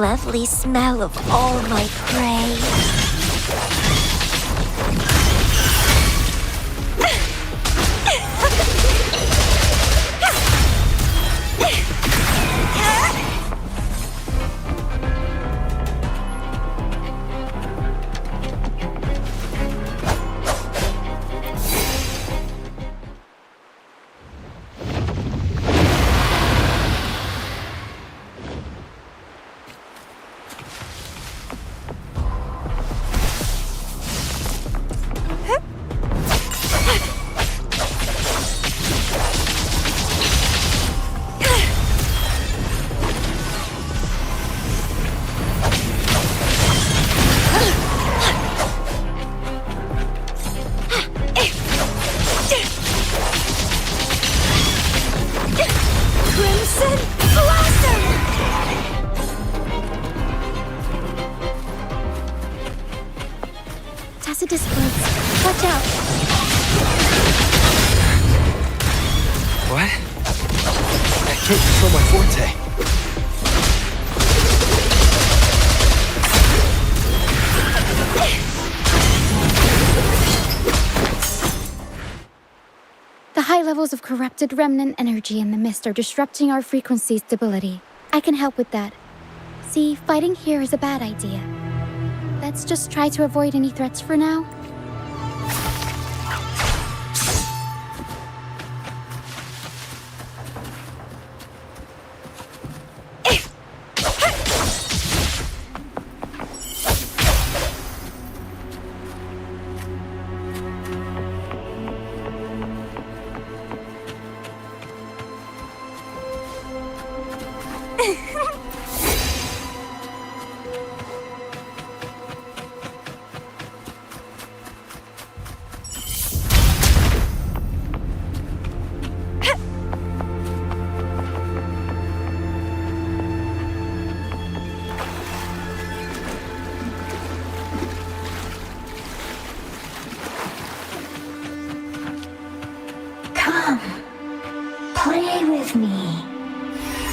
lovely smell of all my prey. Watch out! What? I can't control my forte. The high levels of corrupted remnant energy in the mist are disrupting our frequency stability. I can help with that. See, fighting here is a bad idea. Let's just try to avoid any threats for now. Play with me.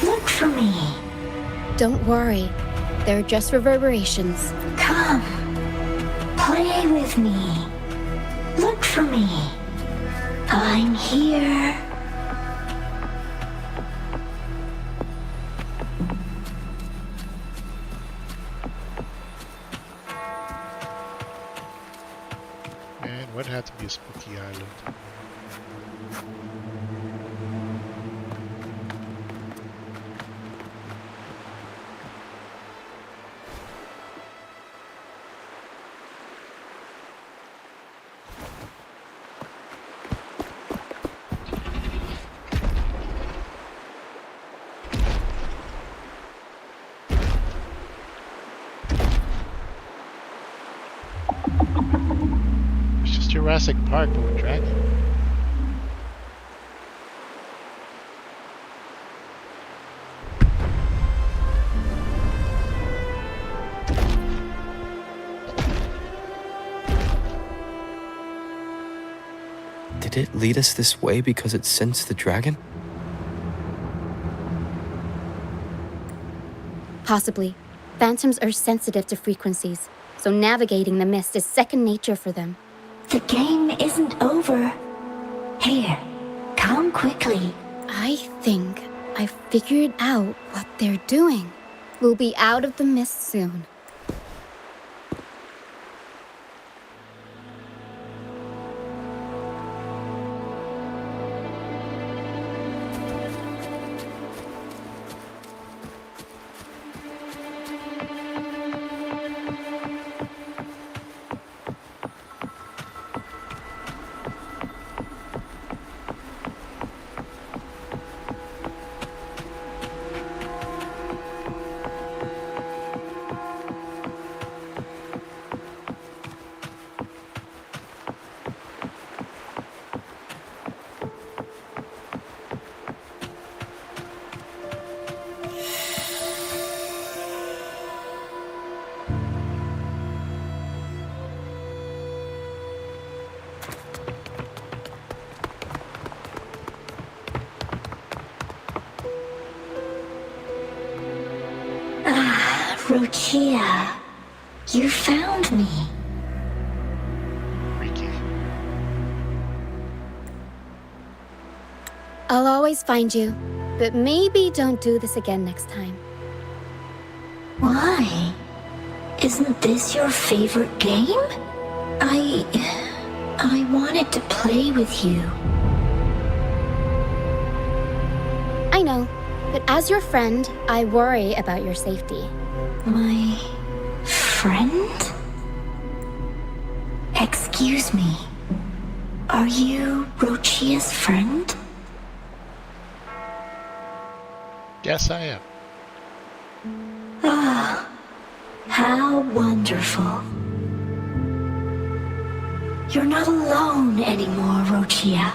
Look for me. Don't worry. They're just reverberations. Come. Play with me. Look for me. I'm here. Man, what had to be a spooky island? It's just Jurassic Park, but with dragon. Did it lead us this way because it sensed the dragon? Possibly. Phantoms are sensitive to frequencies, so navigating the mist is second nature for them. The game isn't over. Here, come quickly. I think I've figured out what they're doing. We'll be out of the mist soon. Lucia, you found me. Freaky. I'll always find you, but maybe don't do this again next time. Why? Isn't this your favorite game? I wanted to play with you. I know, but as your friend, I worry about your safety. My friend? Excuse me. Are you Rochia's friend? Yes, I am. Ah, how wonderful. You're not alone anymore, Rochia.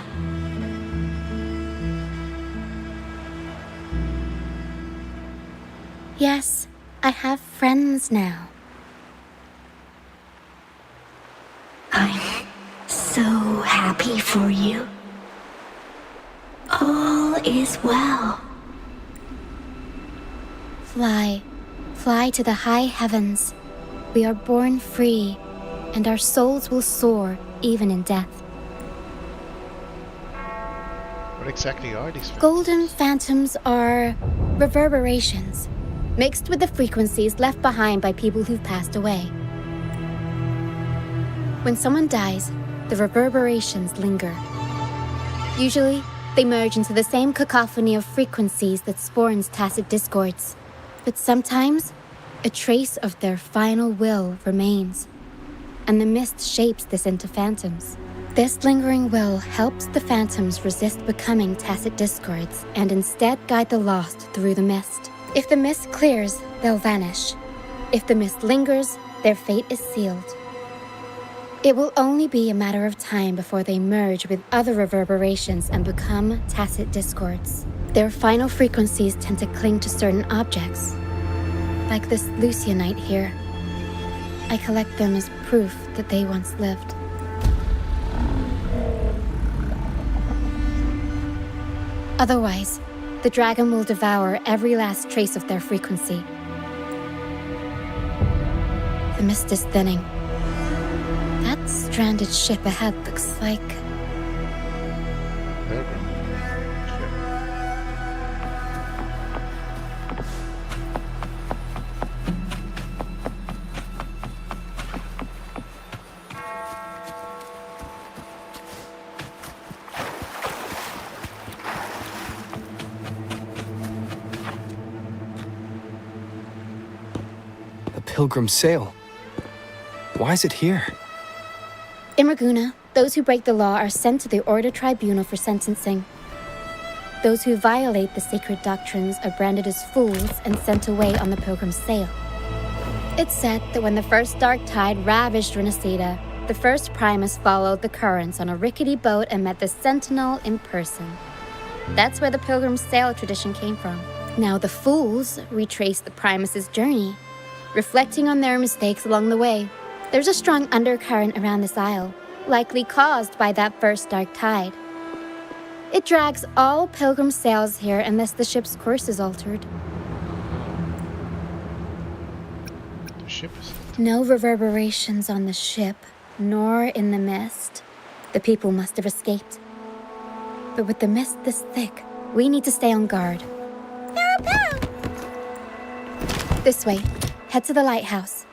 Yes, I have friends now. I'm so happy for you. All is well. Fly to the high heavens. We are born free, and our souls will soar even in death. What exactly are these? Golden phantoms are reverberations, mixed with the frequencies left behind by people who've passed away. When someone dies, the reverberations linger. Usually, they merge into the same cacophony of frequencies that spawns tacit discords. But sometimes, a trace of their final will remains, and the mist shapes this into phantoms. This lingering will helps the phantoms resist becoming tacit discords and instead guide the lost through the mist. If the mist clears, they'll vanish. If the mist lingers, their fate is sealed. It will only be a matter of time before they merge with other reverberations and become tacit discords. Their final frequencies tend to cling to certain objects, like this Lucianite here. I collect them as proof that they once lived. Otherwise, the dragon will devour every last trace of their frequency. The mist is thinning. That stranded ship ahead looks like... Pilgrim. The Pilgrim Sail. Why is it here? In Raguna, those who break the law are sent to the Order Tribunal for sentencing. Those who violate the sacred doctrines are branded as fools and sent away on the Pilgrim's Sail. It's said that when the first dark tide ravaged Renacida, the first Primus followed the currents on a rickety boat and met the Sentinel in person. That's where the Pilgrim's Sail tradition came from. Now the fools retrace the Primus's journey, reflecting on their mistakes along the way. There's a strong undercurrent around this isle, likely caused by that first dark tide. It drags all pilgrim sails here unless the ship's course is altered. The ship is... No reverberations on the ship, nor in the mist. The people must have escaped. But with the mist this thick, we need to stay on guard. This way. Head to the lighthouse.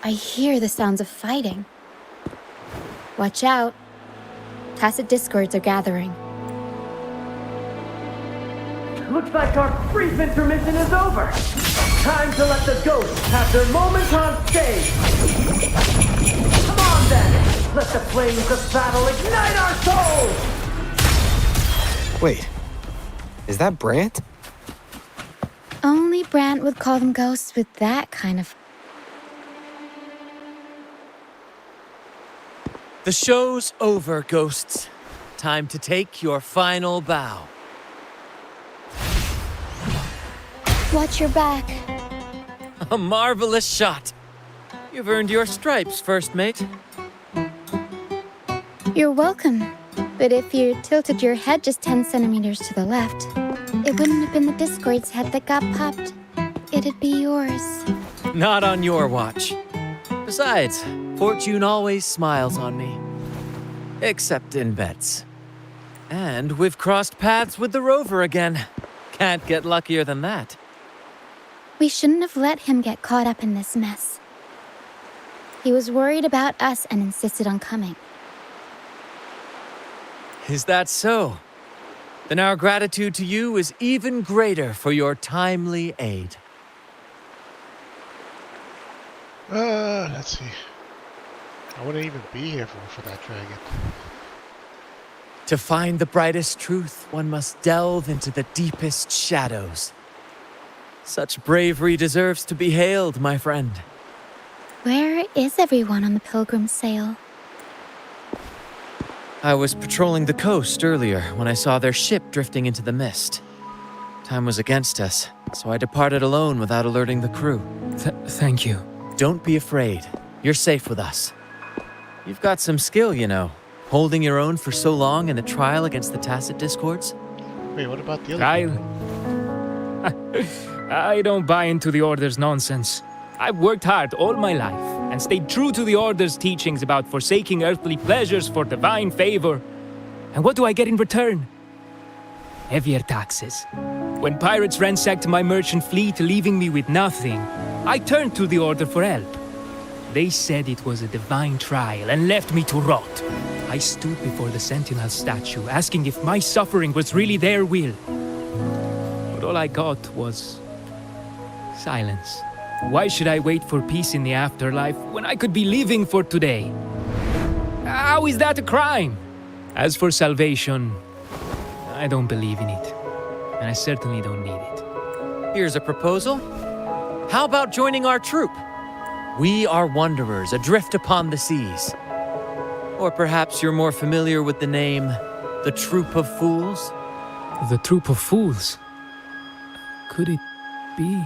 I hear the sounds of fighting. Watch out. Tacit discords are gathering. Looks like our brief intermission is over. Time to let the ghosts have their moment on stage. Come on then. Let the flames of battle ignite our souls. Wait, is that Brant? Only Brant would call them ghosts with that kind of... The show's over, ghosts. Time to take your final bow. Watch your back. A marvelous shot. You've earned your stripes, first mate. You're welcome. But if you tilted your head just 10 centimeters to the left, it wouldn't have been the Discord's head that got popped. it'd be yours. Not on your watch. Besides, fortune always smiles on me. Except in bets. And we've crossed paths with the rover again. Can't get luckier than that. We shouldn't have let him get caught up in this mess. He was worried about us and insisted on coming. Is that so? Then our gratitude to you is even greater for your timely aid. Let's see. I wouldn't even be here for that dragon. To find the brightest truth, one must delve into the deepest shadows. Such bravery deserves to be hailed, my friend. Where is everyone on the Pilgrim's sail? I was patrolling the coast earlier when I saw their ship drifting into the mist. Time was against us, so I departed alone without alerting the crew. Thank you. Don't be afraid. You're safe with us. You've got some skill, you know. Holding your own for so long in the trial against the Tacit Discords? Wait, what about the other Trial? people? I don't buy into the Order's nonsense. I've worked hard all my life and stayed true to the Order's teachings about forsaking earthly pleasures for divine favor. And what do I get in return? Heavier taxes. When pirates ransacked my merchant fleet, leaving me with nothing, I turned to the Order for help. They said it was a divine trial and left me to rot. I stood before the Sentinel statue, asking if my suffering was really their will. But all I got was silence. Why should I wait for peace in the afterlife when I could be living for today? How is that a crime? As for salvation, I don't believe in it. And I certainly don't need it. Here's a proposal. How about joining our troop? We are wanderers adrift upon the seas. Or perhaps you're more familiar with the name, the Troop of Fools? The Troop of Fools? Could it be?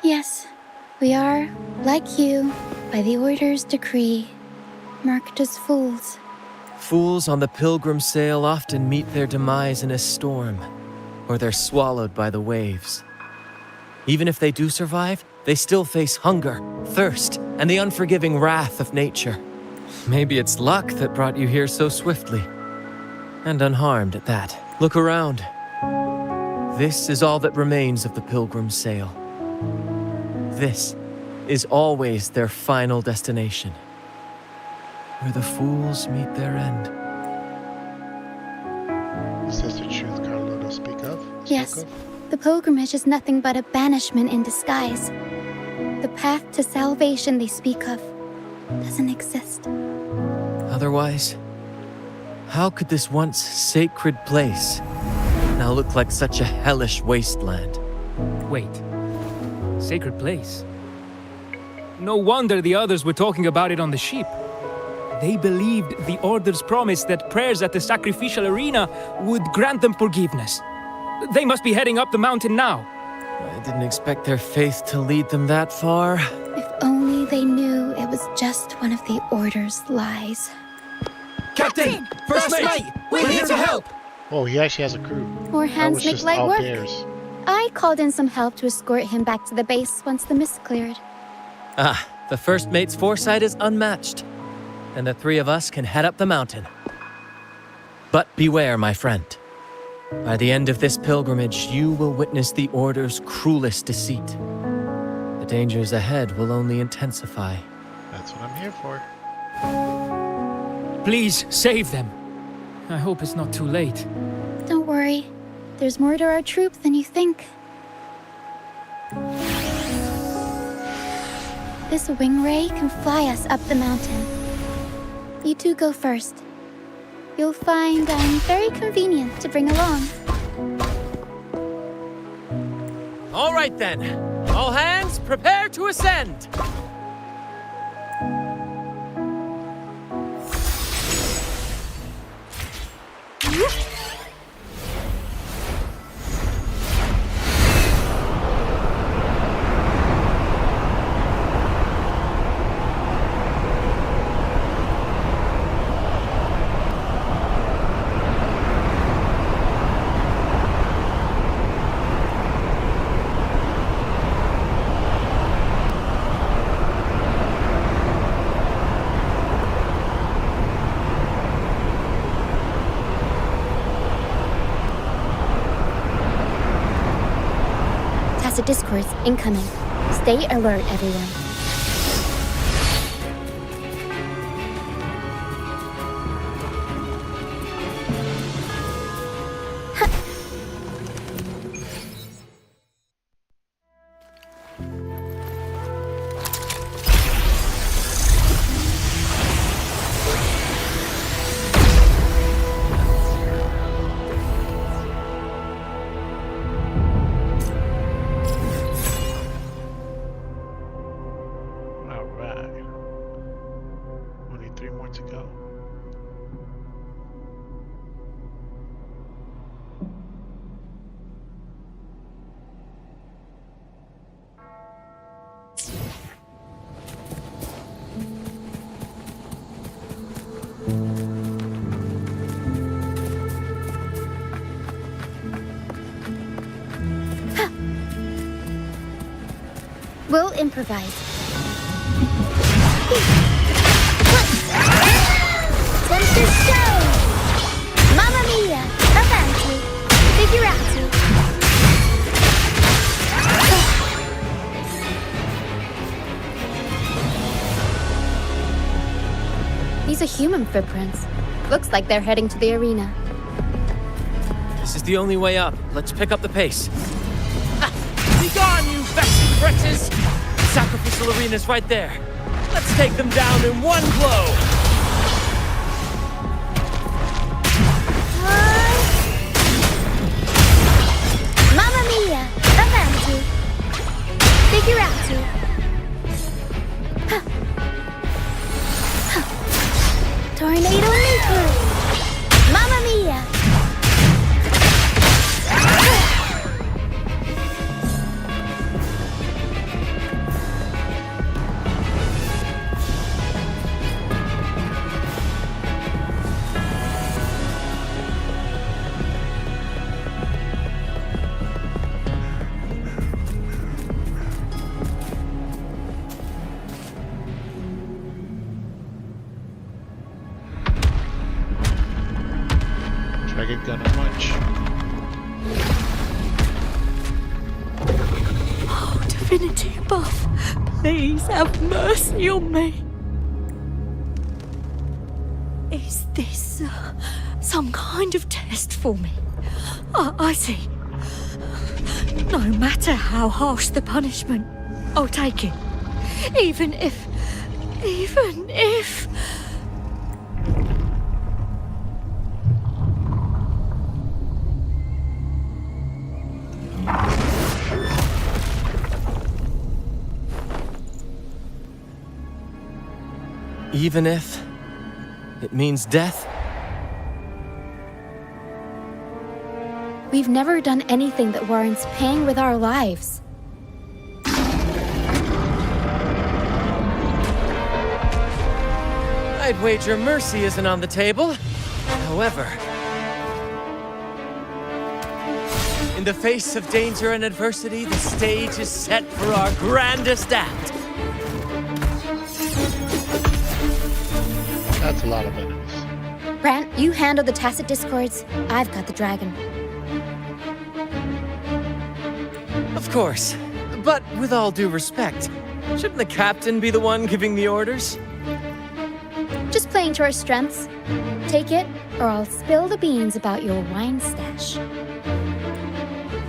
Yes, we are, like you, by the Order's decree, marked as fools. Fools on the pilgrim sail often meet their demise in a storm, or they're swallowed by the waves. Even if they do survive, they still face hunger, thirst, and the unforgiving wrath of nature. Maybe it's luck that brought you here so swiftly. And unharmed at that. Look around. This is all that remains of the pilgrim's sail. This is always their final destination. Where the fools meet their end. Is this the truth Carlota spoke of? Yes, the pilgrimage is nothing but a banishment in disguise. The path to salvation they speak of doesn't exist. Otherwise, how could this once sacred place now look like such a hellish wasteland? Wait. Sacred place? No wonder the others were talking about it on the ship. They believed the Order's promise that prayers at the sacrificial arena would grant them forgiveness. They must be heading up the mountain now. I didn't expect their faith to lead them that far. If only they knew it was just one of the Order's lies. Captain! First mate! We're here to help! Oh, he actually has a crew. More That hands was make just light all work. bears. I called in some help to escort him back to the base once the mist cleared. Ah, the first mate's foresight is unmatched. And the three of us can head up the mountain. But beware, my friend. By the end of this pilgrimage, you will witness the Order's cruelest deceit. The dangers ahead will only intensify. That's what I'm here for. Please, save them. I hope it's not too late. Don't worry, there's more to our troop than you think. This wing ray can fly us up the mountain. You two go first. You'll find I'm very convenient to bring along. All right then. All hands, prepare to ascend. tacit discourse incoming. Stay alert, everyone. Alright. Only 3 more to go. We'll improvise. Tempter show! Mamma mia! Avanti! Figurati! These are human footprints. Looks like they're heading to the arena. This is the only way up. Let's pick up the pace. Ha! Be gone, you vexing wretches! The sacrificial arena's right there. Let's take them down in one blow! Mamma mia! Avanti! Figurati! Tornado leaper! Mamma mia! Dragon gonna munch. Oh, divinity above, please have mercy on me. Is this some kind of test for me? I see. No matter how harsh the punishment, I'll take it. Even if... Even if it means death? We've never done anything that warrants paying with our lives. I'd wager mercy isn't on the table. However, in the face of danger and adversity, the stage is set for our grandest act. That's a lot of enemies. Brant, you handle the tacit discords. I've got the dragon. Of course. But with all due respect, shouldn't the captain be the one giving the orders? Just playing to our strengths. Take it, or I'll spill the beans about your wine stash.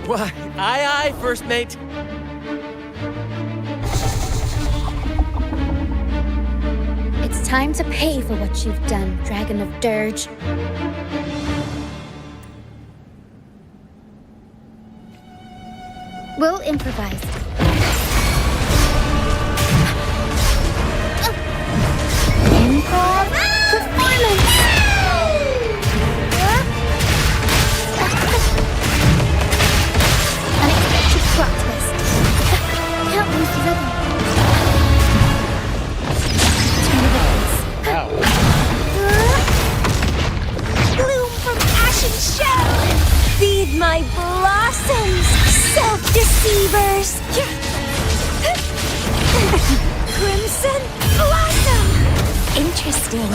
Why, aye, first mate. It's time to pay for what you've done, Dragon of Dirge. We'll improvise. Improv performance! Unexpected plot twist. Can't lose the rhythm. Turn of events. Wow. bloom from ashen shell! Feed my blossoms, self-deceivers! Crimson blossom! Interesting.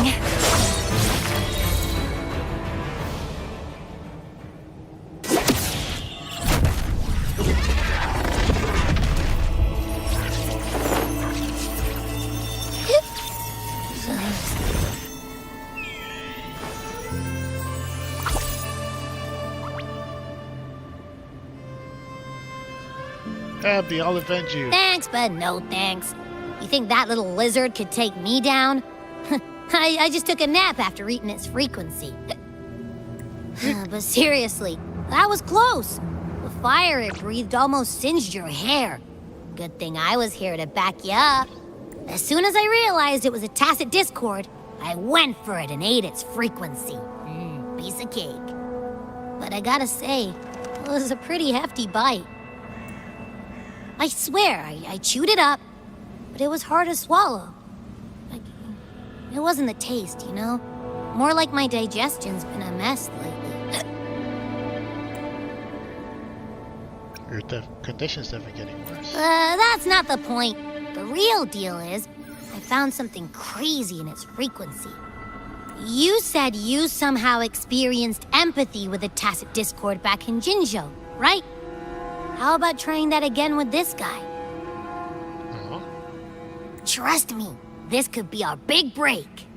family. I'll avenge you. Thanks, but no thanks. You think that little lizard could take me down? I just took a nap after eating its frequency. But seriously, that was close. The fire it breathed almost singed your hair. Good thing I was here to back you up. As soon as I realized it was a tacit discord, I went for it and ate its frequency. Piece of cake. But I gotta say, it was a pretty hefty bite. I swear, I chewed it up, but it was hard to swallow. It wasn't the taste, you know? More like my digestion's been a mess lately. Your condition's definitely getting worse. That's not the point. The real deal is, I found something crazy in its frequency. You said you somehow experienced empathy with the tacit discord back in Jinzhou, right? How about trying that again with this guy? Uh-huh. Trust me, this could be our big break.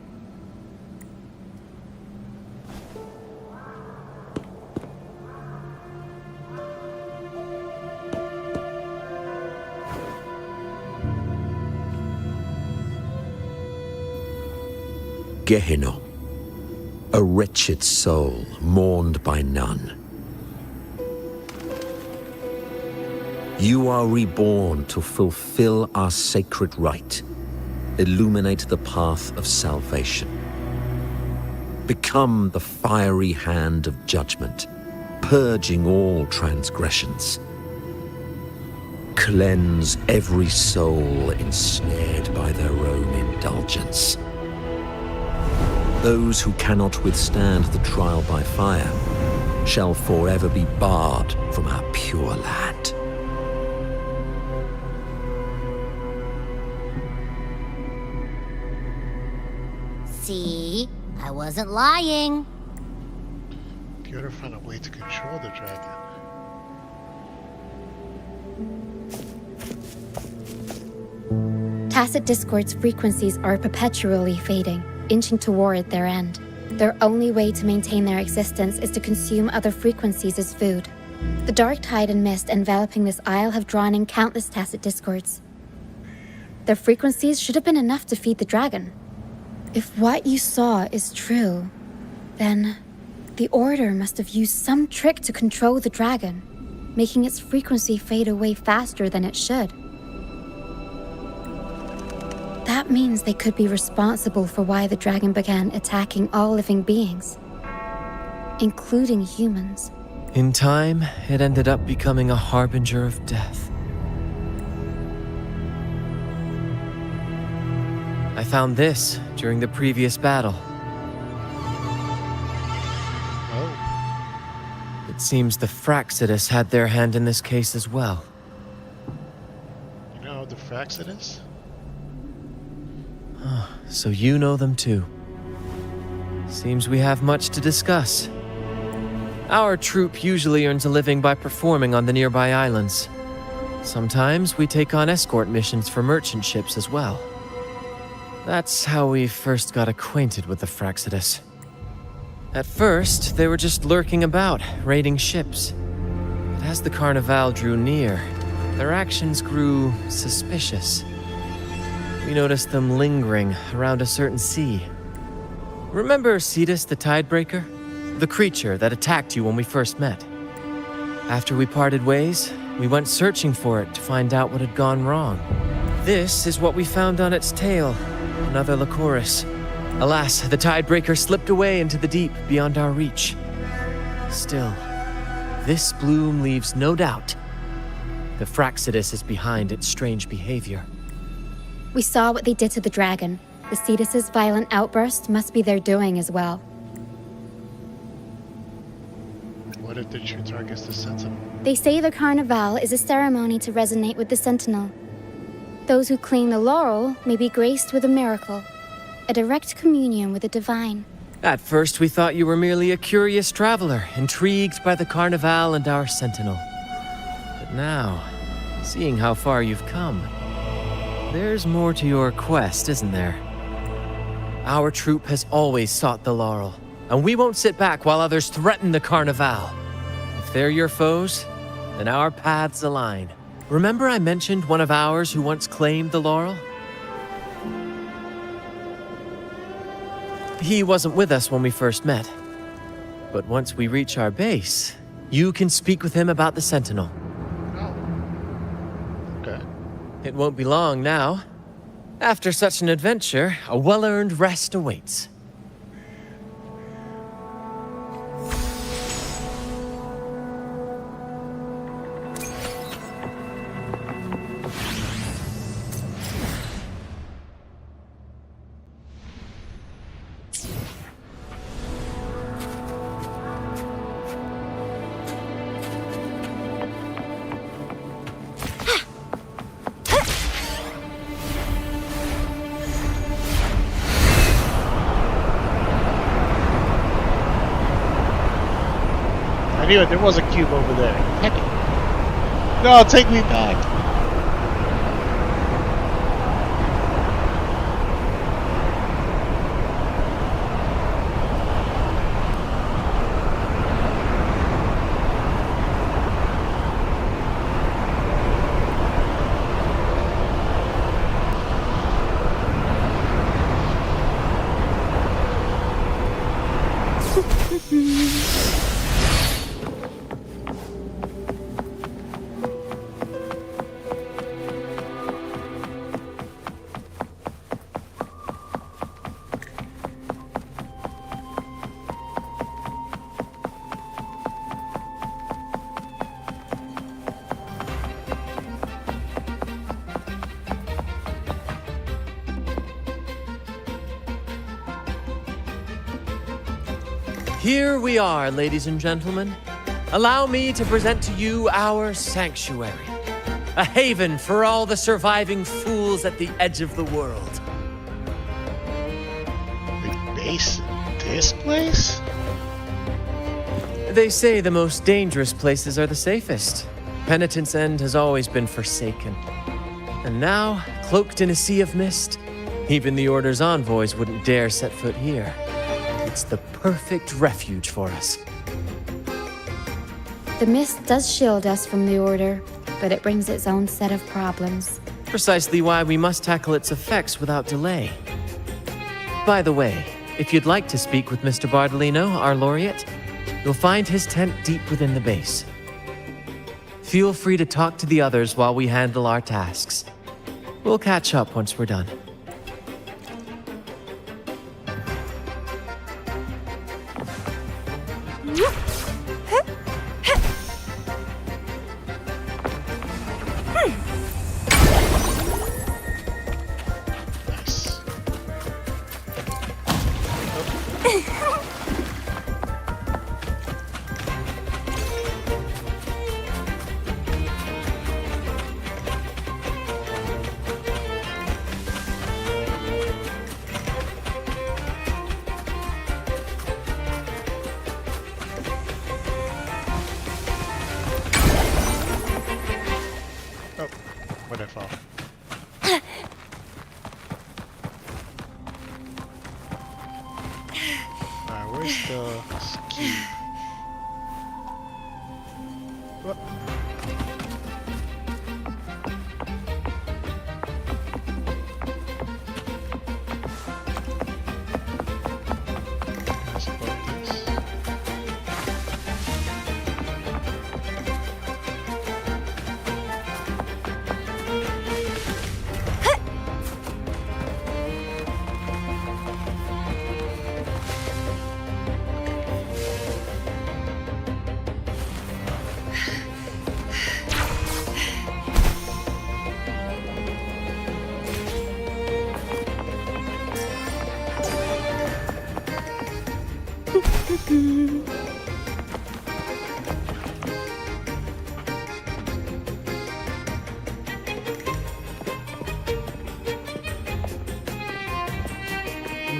Gehenna, a wretched soul mourned by none. You are reborn to fulfill our sacred rite, illuminate the path of salvation. Become the fiery hand of judgment, purging all transgressions. Cleanse every soul ensnared by their own indulgence. Those who cannot withstand the trial by fire shall forever be barred from our pure land. See? I wasn't lying. You gotta find a way to control the dragon. Tacit discord's frequencies are perpetually fading, inching toward their end. Their only way to maintain their existence is to consume other frequencies as food. The dark tide and mist enveloping this isle have drawn in countless tacit discords. Their frequencies should have been enough to feed the dragon. If what you saw is true, then the Order must have used some trick to control the dragon, making its frequency fade away faster than it should. That means they could be responsible for why the dragon began attacking all living beings, including humans. In time, it ended up becoming a harbinger of death. I found this during the previous battle. Oh. It seems the Fraxidus had their hand in this case as well. You know the Fraxidus? So you know them too. Seems we have much to discuss. Our troop usually earns a living by performing on the nearby islands. Sometimes we take on escort missions for merchant ships as well. That's how we first got acquainted with the Fraxidus. At first, they were just lurking about, raiding ships. But as the Carnival drew near, their actions grew suspicious. We noticed them lingering around a certain sea. Remember Cetus the Tidebreaker? The creature that attacked you when we first met. After we parted ways, we went searching for it to find out what had gone wrong. This is what we found on its tail, another Lycoris. Alas, the Tidebreaker slipped away into the deep beyond our reach. Still, this bloom leaves no doubt. The Fraxidus is behind its strange behavior. We saw what they did to the dragon. The Cetus's violent outburst must be their doing as well. What if the true target's the Sentinel? They say the Carnival is a ceremony to resonate with the Sentinel. Those who claim the laurel may be graced with a miracle, a direct communion with the divine. At first, we thought you were merely a curious traveler, intrigued by the Carnival and our Sentinel. But now, seeing how far you've come, there's more to your quest, isn't there? Our troop has always sought the laurel, and we won't sit back while others threaten the Carnival. If they're your foes, then our paths align. Remember I mentioned one of ours who once claimed the laurel? He wasn't with us when we first met. But once we reach our base, you can speak with him about the Sentinel. Oh. Okay. It won't be long now. After such an adventure, a well-earned rest awaits. I knew it. There was a cube over there. Heck it. No, take me back. Here we are, ladies and gentlemen. Allow me to present to you our sanctuary. A haven for all the surviving fools at the edge of the world. The base? This place? They say the most dangerous places are the safest. Penitent's End has always been forsaken. And now, cloaked in a sea of mist, even the Order's envoys wouldn't dare set foot here. It's the perfect refuge for us. The mist does shield us from the Order, but it brings its own set of problems. Precisely why we must tackle its effects without delay. By the way, if you'd like to speak with Mr. Bardolino, our laureate, you'll find his tent deep within the base. Feel free to talk to the others while we handle our tasks. We'll catch up once we're done. Nice. Oh, where'd I fall? Alright, where's the ski? What? Let's put this.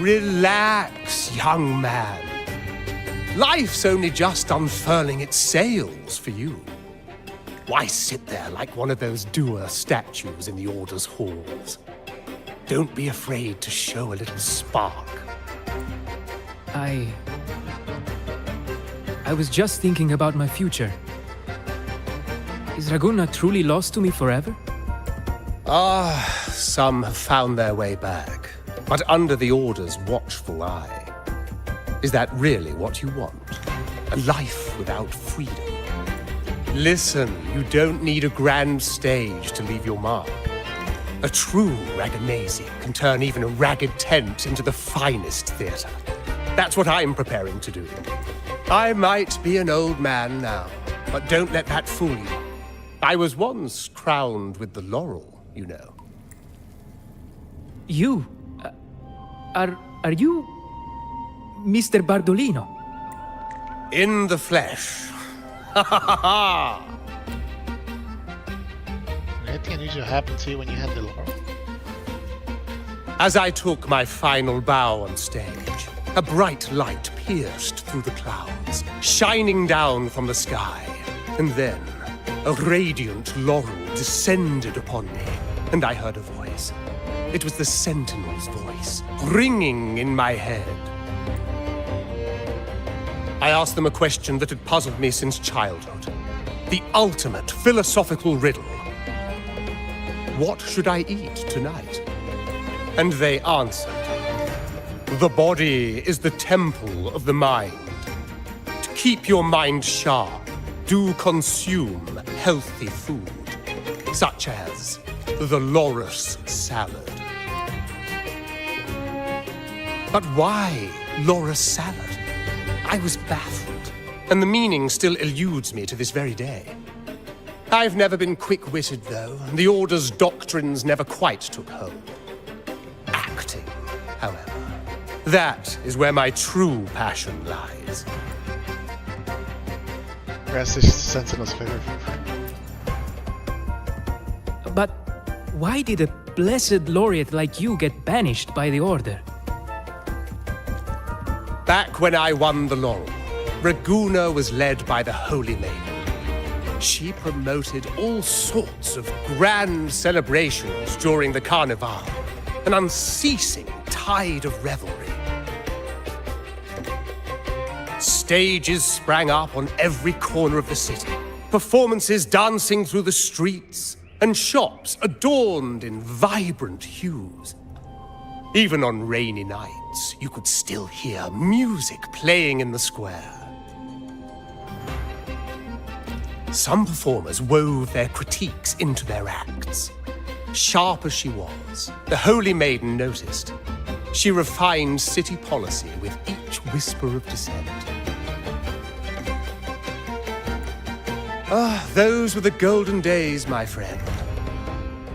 Relax, young man. Life's only just unfurling its sails for you. Why sit there like one of those dour statues in the Order's halls? Don't be afraid to show a little spark. I was just thinking about my future. Is Raguna truly lost to me forever? Ah, some have found their way back, but under the Order's watchful eye. Is that really what you want? A life without freedom? Listen, you don't need a grand stage to leave your mark. A true Ragamuzi can turn even a ragged tent into the finest theatre. That's what I'm preparing to do. I might be an old man now, but don't let that fool you. I was once crowned with the laurel, you know. You? Are you... Mr. Bardolino? In the flesh. Ha ha ha ha! Anything unusual happened to you when you had the laurel? As I took my final bow on stage, a bright light pierced through the clouds, shining down from the sky. And then, a radiant laurel descended upon me, and I heard a voice. It was the Sentinel's voice, ringing in my head. I asked them a question that had puzzled me since childhood. The ultimate philosophical riddle. What should I eat tonight? And they answered. The body is the temple of the mind. To keep your mind sharp, do consume healthy food, such as the loris salad. But why loris salad? I was baffled, and the meaning still eludes me to this very day. I've never been quick-witted, though, and the Order's doctrines never quite took hold. Acting, however, that is where my true passion lies. Perhaps this is Sentinel's favorite. But why did a blessed laureate like you get banished by the Order? Back when I won the laurel, Raguna was led by the Holy Maiden. She promoted all sorts of grand celebrations during the Carnival, an unceasing tide of revelry. Stages sprang up on every corner of the city, performances dancing through the streets, and shops adorned in vibrant hues. Even on rainy nights, you could still hear music playing in the square. Some performers wove their critiques into their acts. Sharp as she was, the Holy Maiden noticed. She refined city policy with each whisper of dissent. Ah, those were the golden days, my friend.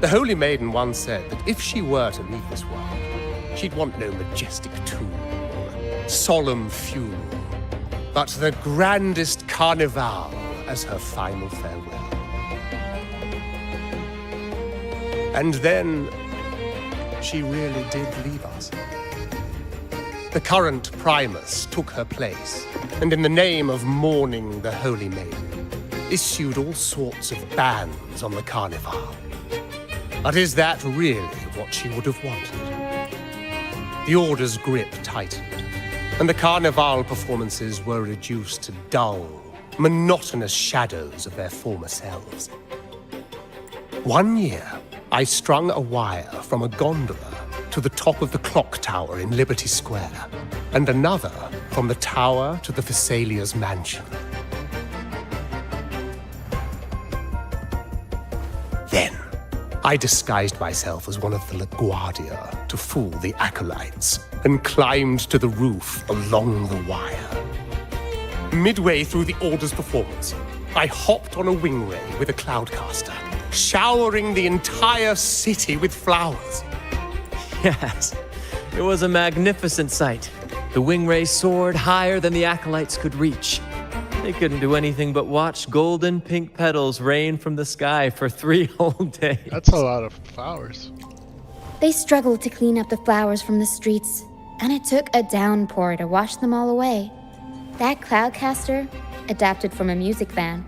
The Holy Maiden once said that if she were to leave this world, she'd want no majestic tomb or solemn funeral, but the grandest carnival as her final farewell. And then, she really did leave us. The current Primus took her place, and in the name of mourning the Holy Maiden, issued all sorts of bans on the carnival. But is that really what she would have wanted? The Order's grip tightened, and the Carnival performances were reduced to dull, monotonous shadows of their former selves. One year, I strung a wire from a gondola to the top of the clock tower in Liberty Square, and another from the tower to the Thessalia's mansion. Then, I disguised myself as one of the LaGuardia to fool the acolytes, and climbed to the roof along the wire. Midway through the Order's performance, I hopped on a wing ray with a cloudcaster, showering the entire city with flowers. Yes, it was a magnificent sight. The wingray soared higher than the acolytes could reach. They couldn't do anything but watch golden pink petals rain from the sky for 3 whole days. That's a lot of flowers. They struggled to clean up the flowers from the streets, and it took a downpour to wash them all away. That cloudcaster, adapted from a music van,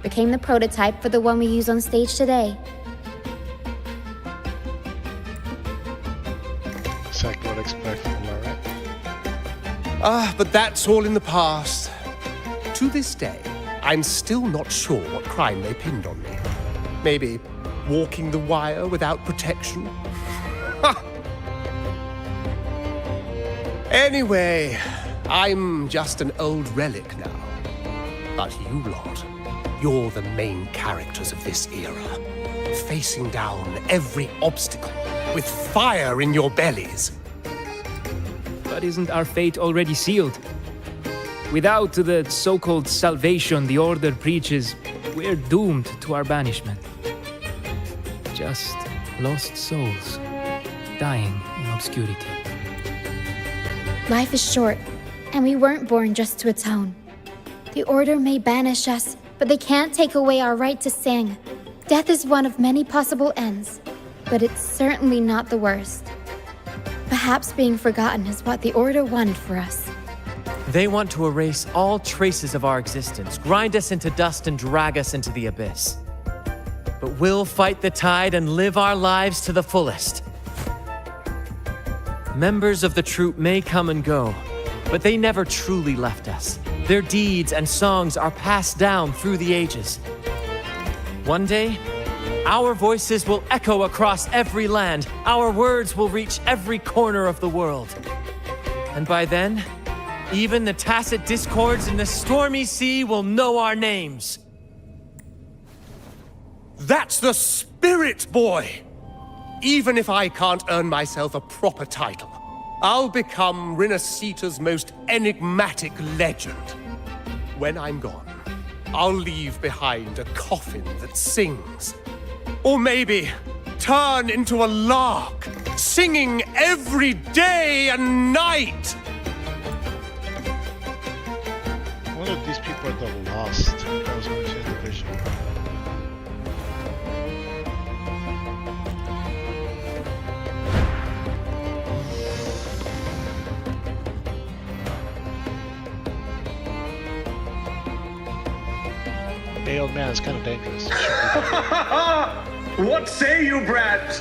became the prototype for the one we use on stage today. Exactly what I expected, am I right? Ah, but that's all in the past. To this day, I'm still not sure what crime they pinned on me. Maybe walking the wire without protection? Ha! Anyway, I'm just an old relic now. But you lot, you're the main characters of this era, facing down every obstacle with fire in your bellies. But isn't our fate already sealed? Without the so-called salvation the Order preaches, we're doomed to our banishment. Just lost souls, dying in obscurity. Life is short, and we weren't born just to atone. The Order may banish us, but they can't take away our right to sing. Death is one of many possible ends, but it's certainly not the worst. Perhaps being forgotten is what the Order wanted for us. They want to erase all traces of our existence, grind us into dust and drag us into the abyss. But we'll fight the tide and live our lives to the fullest. Members of the troupe may come and go, but they never truly left us. Their deeds and songs are passed down through the ages. One day, our voices will echo across every land. Our words will reach every corner of the world. And by then, even the tacit discords in the stormy sea will know our names. That's the spirit, boy! Even if I can't earn myself a proper title, I'll become Rinasita's most enigmatic legend. When I'm gone, I'll leave behind a coffin that sings. Or maybe turn into a lark, singing every day and night! One of these people are the Lost. That was going to the vision. Hey, old man, it's kind of dangerous. What say you, Brad?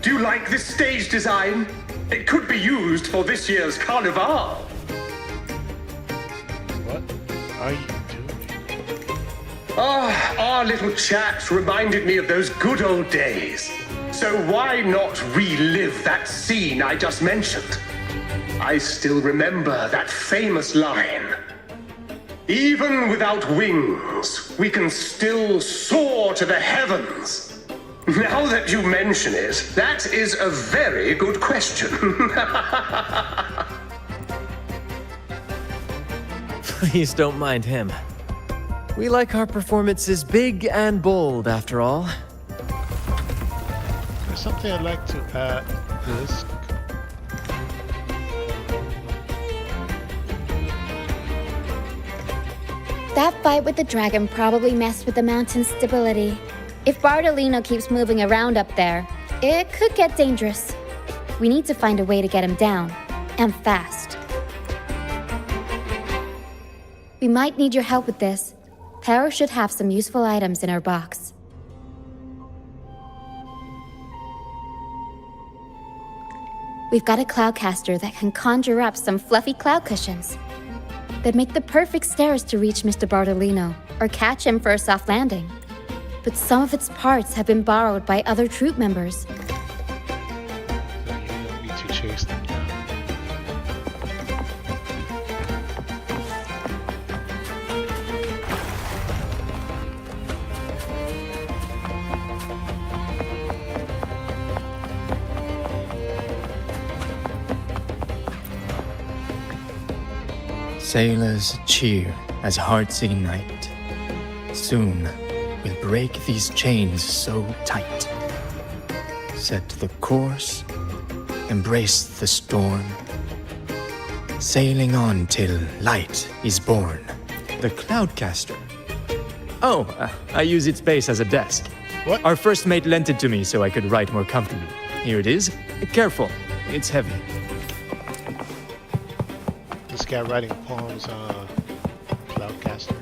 Do you like this stage design? It could be used for this year's carnival. What are you doing? Our little chat reminded me of those good old days. So why not relive that scene I just mentioned? I still remember that famous line. Even without wings, we can still soar to the heavens. Now that you mention it, that is a very good question. Please don't mind him. We like our performances big and bold, after all. There's something I'd like to add to this. That fight with the dragon probably messed with the mountain's stability. If Bartolino keeps moving around up there, it could get dangerous. We need to find a way to get him down, and fast. We might need your help with this. Pero should have some useful items in her box. We've got a cloudcaster that can conjure up some fluffy cloud cushions. They'd make the perfect stairs to reach Mr. Bartolino, or catch him for a soft landing. But some of its parts have been borrowed by other troop members. So you don't need to chase them down. Sailors cheer as hearts ignite. Soon we'll break these chains so tight. Set the course, embrace the storm. Sailing on till light is born. The Cloudcaster. Oh, I use its base as a desk. What? Our first mate lent it to me so I could write more comfortably. Here it is. Careful, it's heavy. This guy writing poems on Cloudcaster.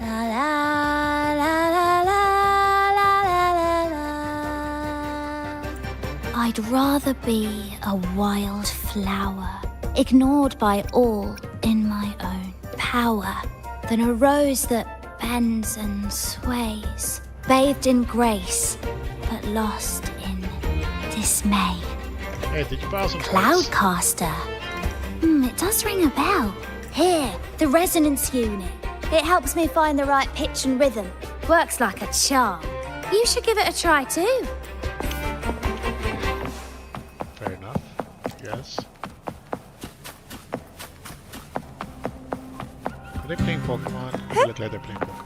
La la la la la la la la. I'd rather be a wild flower ignored by all in my own power, than a rose that bends and sways, bathed in grace, but lost in dismay. Hey, did you borrow some parts? Cloudcaster. It does ring a bell. Here, the resonance unit. It helps me find the right pitch and rhythm. Works like a charm. You should give it a try too. Fair enough. Yes. Are they playing Pokemon? They look like they're playing Pokemon.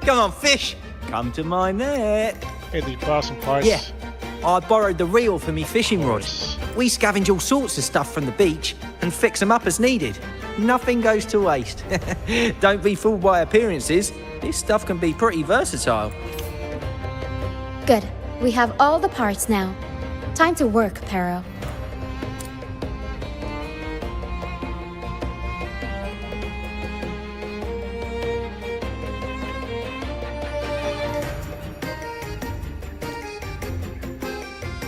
Come on, fish. Come to my net. Hey, did you borrow some parts? Yeah, I borrowed the reel for me fishing rod. Nice. We scavenge all sorts of stuff from the beach and fix them up as needed. Nothing goes to waste. Don't be fooled by appearances. This stuff can be pretty versatile. Good. We have all the parts now. Time to work, Pero.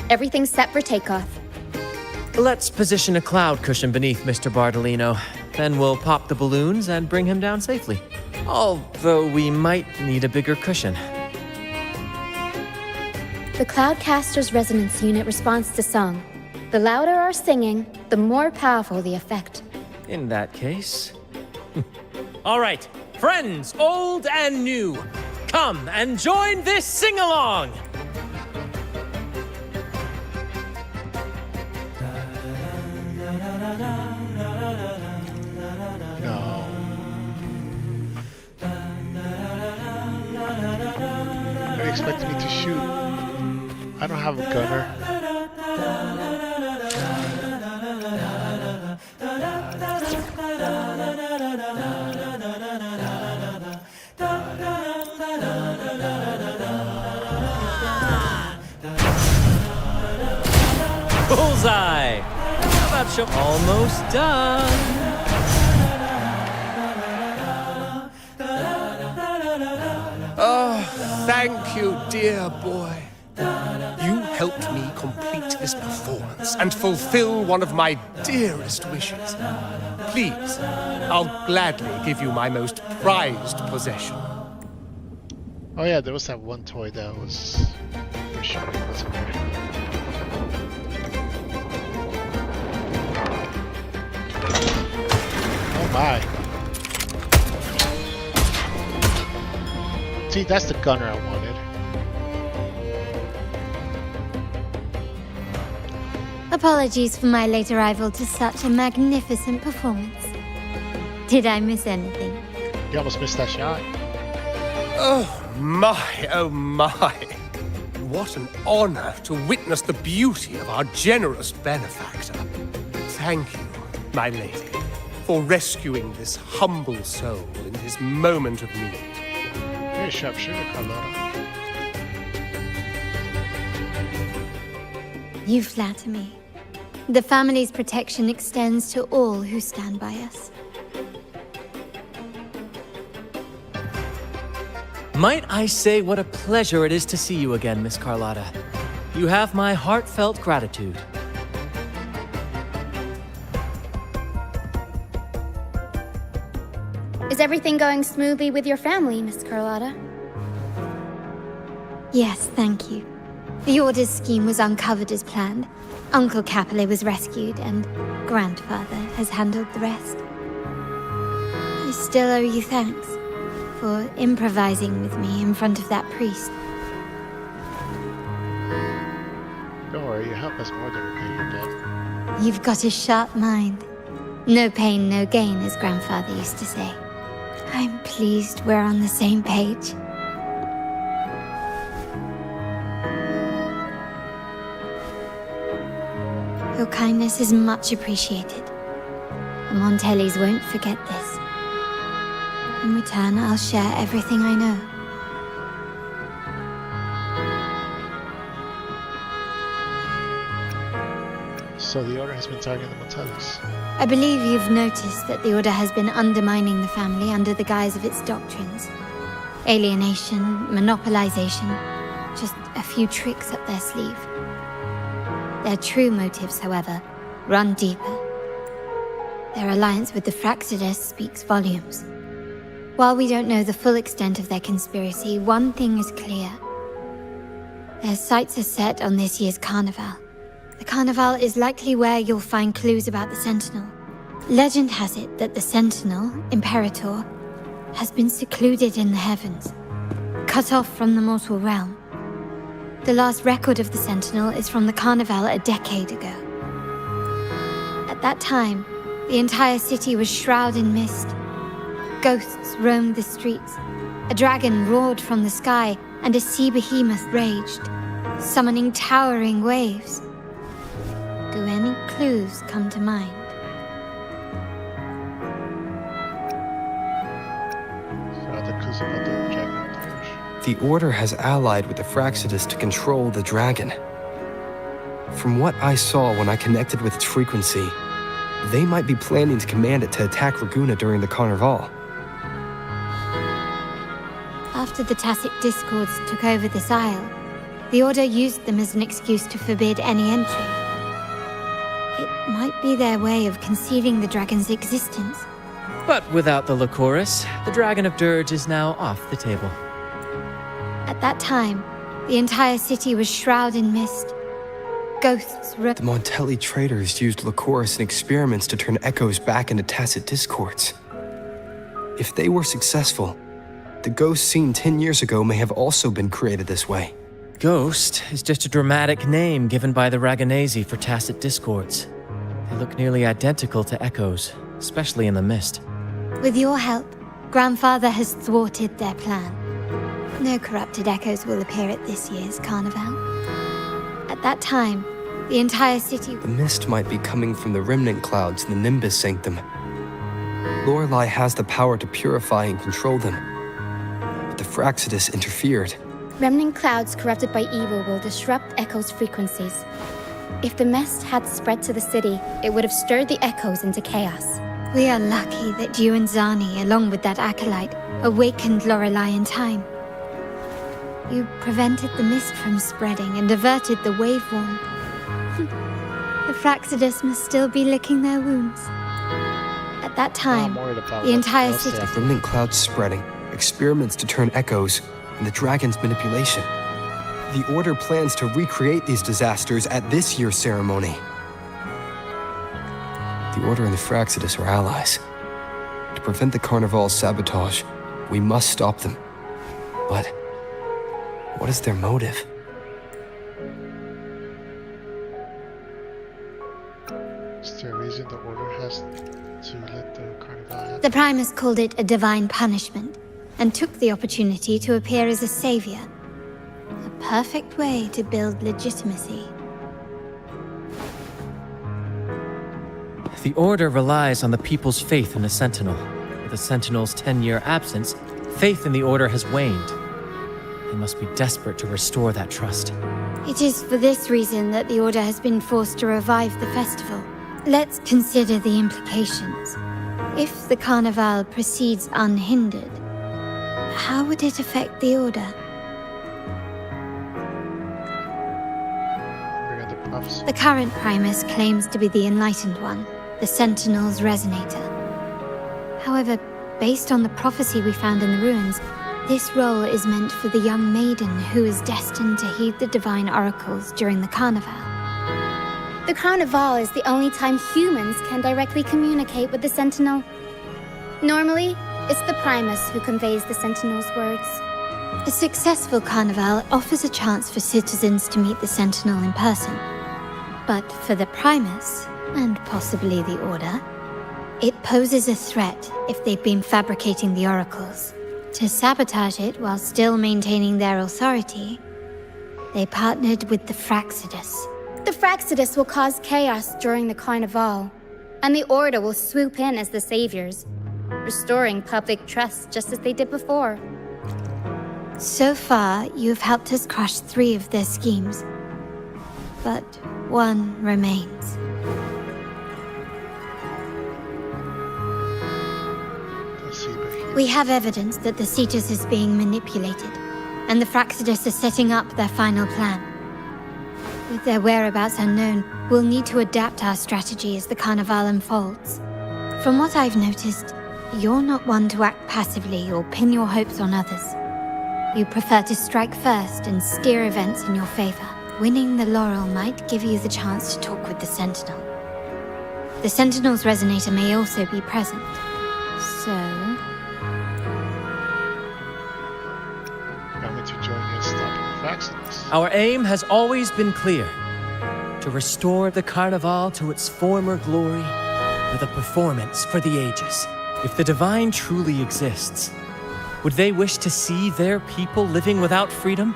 Everything's set for takeoff. Let's position a cloud cushion beneath Mr. Bardolino. Then we'll pop the balloons and bring him down safely. Although we might need a bigger cushion. The Cloudcaster's resonance unit responds to song. The louder our singing, the more powerful the effect. In that case... All right, friends, old and new, come and join this sing-along! They expect me to shoot. I don't have a gunner. Bullseye! How about you? Almost done. Oh, thank you, dear boy. You helped me complete this performance and fulfill one of my dearest wishes. Please, I'll gladly give you my most prized possession. Oh yeah, there was that one toy that was... for sure it wasn't there. Oh my. See, that's the gunner I wanted. Apologies for my late arrival to such a magnificent performance. Did I miss anything? You almost missed that shot. Oh my. What an honor to witness the beauty of our generous benefactor. Thank you, my lady, for rescuing this humble soul in his moment of need. Very sharp shooter, Carlotta. You flatter me. The family's protection extends to all who stand by us. Might I say what a pleasure it is to see you again, Miss Carlotta. You have my heartfelt gratitude. Is everything going smoothly with your family, Miss Carlotta? Yes, thank you. The Order's scheme was uncovered as planned. Uncle Capilet was rescued, and Grandfather has handled the rest. I still owe you thanks for improvising with me in front of that priest. Don't worry, you help us more than repay your debt. You've got a sharp mind. No pain, no gain, as Grandfather used to say. I'm pleased we're on the same page. Your kindness is much appreciated. The Montellis won't forget this. In return, I'll share everything I know. So the Order has been targeting the Montellis. I believe you've noticed that the Order has been undermining the family under the guise of its doctrines. Alienation, monopolization, just a few tricks up their sleeve. Their true motives, however, run deeper. Their alliance with the Fraxidus speaks volumes. While we don't know the full extent of their conspiracy, one thing is clear. Their sights are set on this year's carnival. The carnival is likely where you'll find clues about the Sentinel. Legend has it that the Sentinel, Imperator, has been secluded in the heavens, cut off from the mortal realm. The last record of the Sentinel is from the carnival a decade ago. At that time, the entire city was shrouded in mist. Ghosts roamed the streets. A dragon roared from the sky, and a sea behemoth raged, summoning towering waves. Do any clues come to mind? The Order has allied with the Fraxidus to control the dragon. From what I saw when I connected with its frequency, they might be planning to command it to attack Laguna during the Carnival. After the Tacit Discords took over this isle, the Order used them as an excuse to forbid any entry. It might be their way of concealing the dragon's existence. But without the Lycoris, the Dragon of Dirge is now off the table. At that time, the entire city was shrouded in mist. Ghosts The Montelli traders used Lycoris in experiments to turn echoes back into Tacit Discords. If they were successful, the ghost seen 10 years ago may have also been created this way. Ghost is just a dramatic name given by the Raganesi for Tacit Discords. They look nearly identical to echoes, especially in the mist. With your help, Grandfather has thwarted their plan. No corrupted echoes will appear at this year's carnival. At that time, the entire city... The mist might be coming from the remnant clouds in the Nimbus Sanctum. Lorelei has the power to purify and control them. But the Fraxidus interfered. Remnant clouds corrupted by evil will disrupt Echo's frequencies. If the mist had spread to the city, it would have stirred the echoes into chaos. We are lucky that you and Zani, along with that acolyte, awakened Lorelei in time. You prevented the mist from spreading and averted the wave worm. The Fraxidus must still be licking their wounds. At that time, the entire city... The remnant clouds spreading, experiments to turn echoes, and the dragon's manipulation. The Order plans to recreate these disasters at this year's ceremony. The Order and the Fraxidus are allies. To prevent the Carnival's sabotage, we must stop them. But what is their motive? Is there a reason the Order has to let the Carnival happen? The Primus called it a divine punishment, and took the opportunity to appear as a savior. A perfect way to build legitimacy. The Order relies on the people's faith in the Sentinel. With the Sentinel's 10-year absence, faith in the Order has waned. They must be desperate to restore that trust. It is for this reason that the Order has been forced to revive the festival. Let's consider the implications. If the Carnival proceeds unhindered, how would it affect the Order? The current Primus claims to be the Enlightened One, the Sentinel's Resonator. However, based on the prophecy we found in the ruins, this role is meant for the young maiden who is destined to heed the divine oracles during the Carnival. The Carnival is the only time humans can directly communicate with the Sentinel. Normally, it's the Primus who conveys the Sentinel's words. A successful Carnival offers a chance for citizens to meet the Sentinel in person. But for the Primus, and possibly the Order, it poses a threat if they've been fabricating the oracles. To sabotage it while still maintaining their authority, they partnered with the Fraxidus. The Fraxidus will cause chaos during the Carnival, and the Order will swoop in as the saviors, restoring public trust just as they did before. So far, you've helped us crush 3 of their schemes, but one remains. We have evidence that the Cetus is being manipulated, and the Fraxidus are setting up their final plan. With their whereabouts unknown, we'll need to adapt our strategy as the Carnival unfolds. From what I've noticed, you're not one to act passively or pin your hopes on others. You prefer to strike first and steer events in your favor. Winning the laurel might give you the chance to talk with the Sentinel. The Sentinel's resonator may also be present, so... Coming to join me in stopping the Fraxidus. Our aim has always been clear. To restore the Carnival to its former glory with a performance for the ages. If the Divine truly exists, would they wish to see their people living without freedom?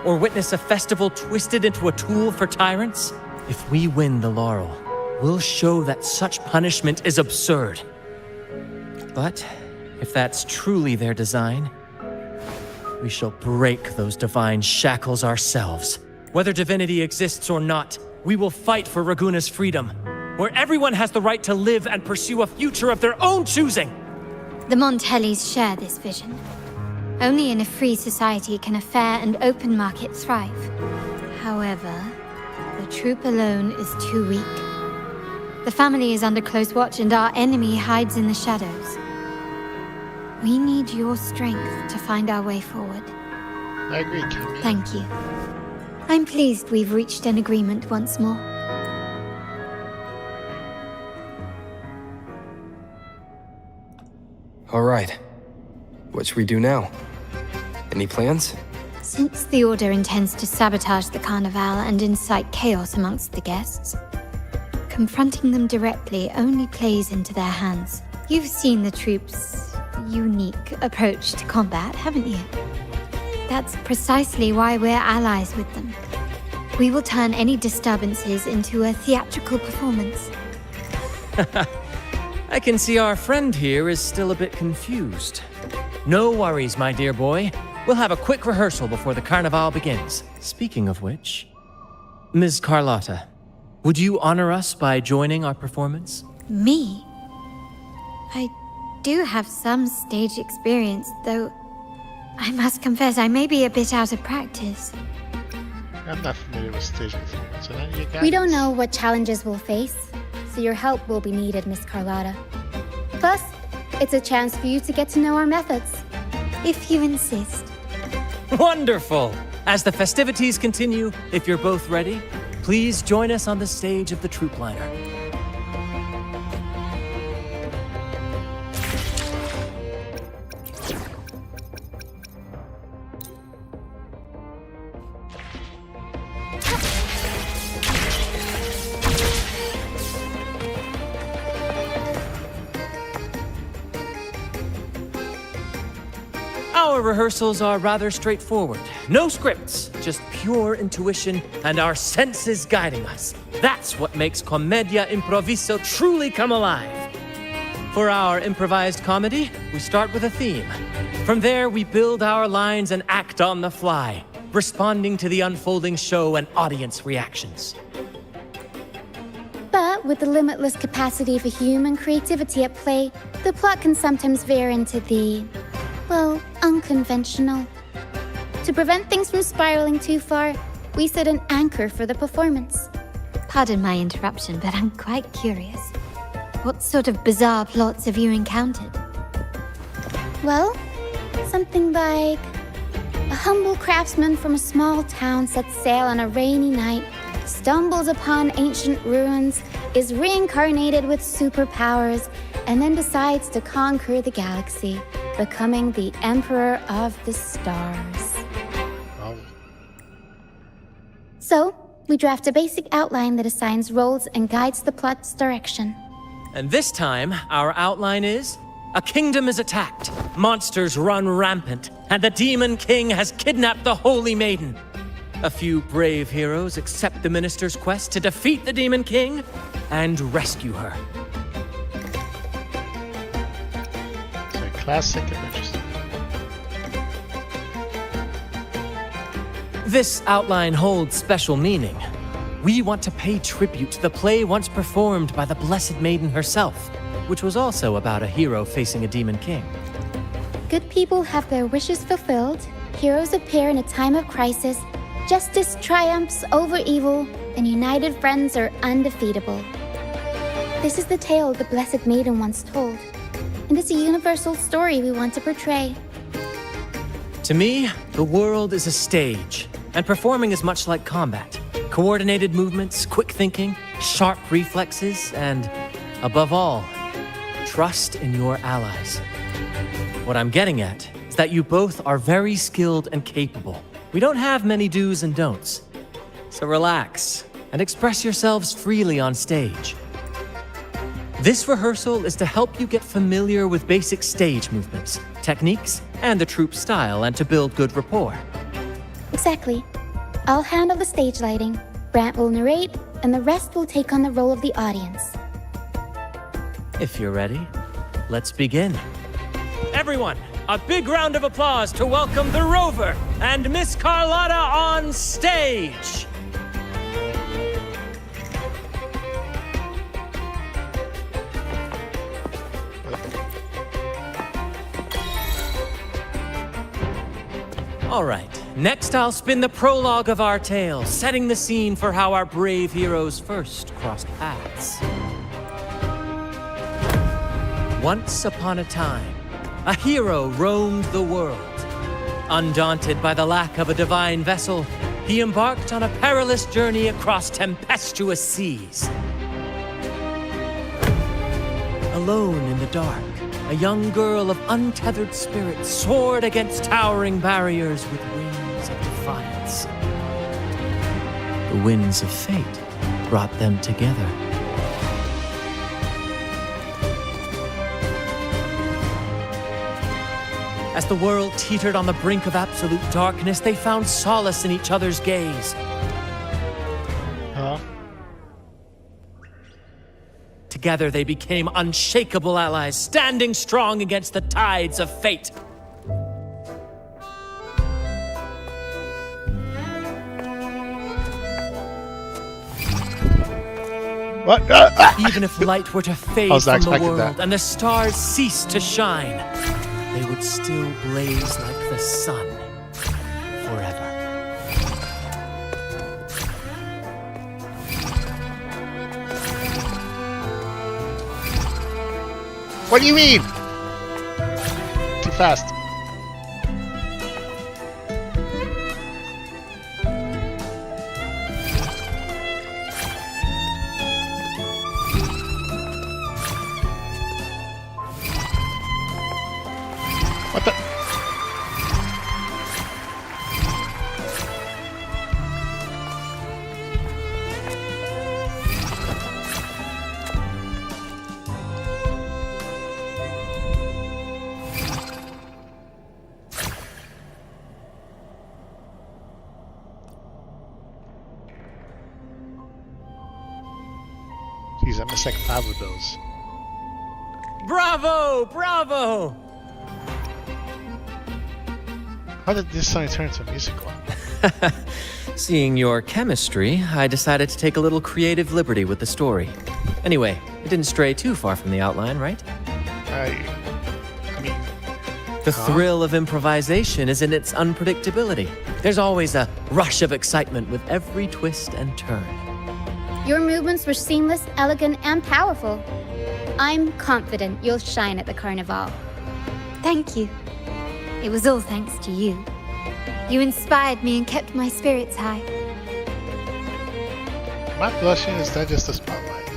Or witness a festival twisted into a tool for tyrants? If we win the laurel, we'll show that such punishment is absurd. But if that's truly their design, we shall break those divine shackles ourselves. Whether divinity exists or not, we will fight for Raguna's freedom, where everyone has the right to live and pursue a future of their own choosing. The Montellis share this vision. Only in a free society can a fair and open market thrive. However, the troop alone is too weak. The family is under close watch and our enemy hides in the shadows. We need your strength to find our way forward. I agree, Camille. Thank you. I'm pleased we've reached an agreement once more. All right. What should we do now? Any plans? Since the Order intends to sabotage the Carnival and incite chaos amongst the guests, confronting them directly only plays into their hands. You've seen the troops' unique approach to combat, haven't you? That's precisely why we're allies with them. We will turn any disturbances into a theatrical performance. I can see our friend here is still a bit confused. No worries, my dear boy. We'll have a quick rehearsal before the Carnival begins. Speaking of which, Ms. Carlotta, would you honor us by joining our performance? Me? I do have some stage experience, though I must confess I may be a bit out of practice. I'm not familiar with stage performance, and you guys. We don't know what challenges we'll face, so your help will be needed, Miss Carlotta. Plus, it's a chance for you to get to know our methods, if you insist. Wonderful! As the festivities continue, if you're both ready, please join us on the stage of the troop liner. Our rehearsals are rather straightforward. No scripts, just pure intuition and our senses guiding us. That's what makes Commedia Improviso truly come alive. For our improvised comedy, we start with a theme. From there, we build our lines and act on the fly, responding to the unfolding show and audience reactions. But with the limitless capacity for human creativity at play, the plot can sometimes veer into the, well, unconventional. To prevent things from spiraling too far, we set an anchor for the performance. Pardon my interruption, but I'm quite curious. What sort of bizarre plots have you encountered? Well, something like a humble craftsman from a small town sets sail on a rainy night, stumbles upon ancient ruins, is reincarnated with superpowers, and then decides to conquer the galaxy, becoming the Emperor of the Stars. Oh. So, we draft a basic outline that assigns roles and guides the plot's direction. And this time, our outline is: a kingdom is attacked, monsters run rampant, and the Demon King has kidnapped the Holy Maiden. A few brave heroes accept the minister's quest to defeat the Demon King and rescue her. So classic adventures. This outline holds special meaning. We want to pay tribute to the play once performed by the Blessed Maiden herself, which was also about a hero facing a Demon King. Good people have their wishes fulfilled, heroes appear in a time of crisis, justice triumphs over evil, and united friends are undefeatable. This is the tale the Blessed Maiden once told, and it's a universal story we want to portray. To me, the world is a stage, and performing is much like combat. Coordinated movements, quick thinking, sharp reflexes, and, above all, trust in your allies. What I'm getting at is that you both are very skilled and capable. We don't have many do's and don'ts. So relax and express yourselves freely on stage. This rehearsal is to help you get familiar with basic stage movements, techniques, and the troupe's style, and to build good rapport. Exactly. I'll handle the stage lighting, Brant will narrate, and the rest will take on the role of the audience. If you're ready, let's begin. Everyone, a big round of applause to welcome the Rover and Miss Carlotta on stage! All right, next I'll spin the prologue of our tale, setting the scene for how our brave heroes first crossed paths. Once upon a time, a hero roamed the world. Undaunted by the lack of a divine vessel, he embarked on a perilous journey across tempestuous seas. Alone in the dark, a young girl of untethered spirit soared against towering barriers with wings of defiance. The winds of fate brought them together. As the world teetered on the brink of absolute darkness, they found solace in each other's gaze. Huh? Together they became unshakable allies, standing strong against the tides of fate. What? Even if light were to fade from the world and the stars cease to shine, they would still blaze like the sun forever. What do you mean? Too fast. What the? Jeez, I missed like 5 of those. Bravo! Bravo! How did this song turn into a musical? Seeing your chemistry, I decided to take a little creative liberty with the story. Anyway, it didn't stray too far from the outline, right? I mean... The thrill of improvisation is in its unpredictability. There's always a rush of excitement with every twist and turn. Your movements were seamless, elegant, and powerful. I'm confident you'll shine at the Carnival. Thank you. It was all thanks to you. You inspired me and kept my spirits high. Am I blushing? Is that just a spotlight?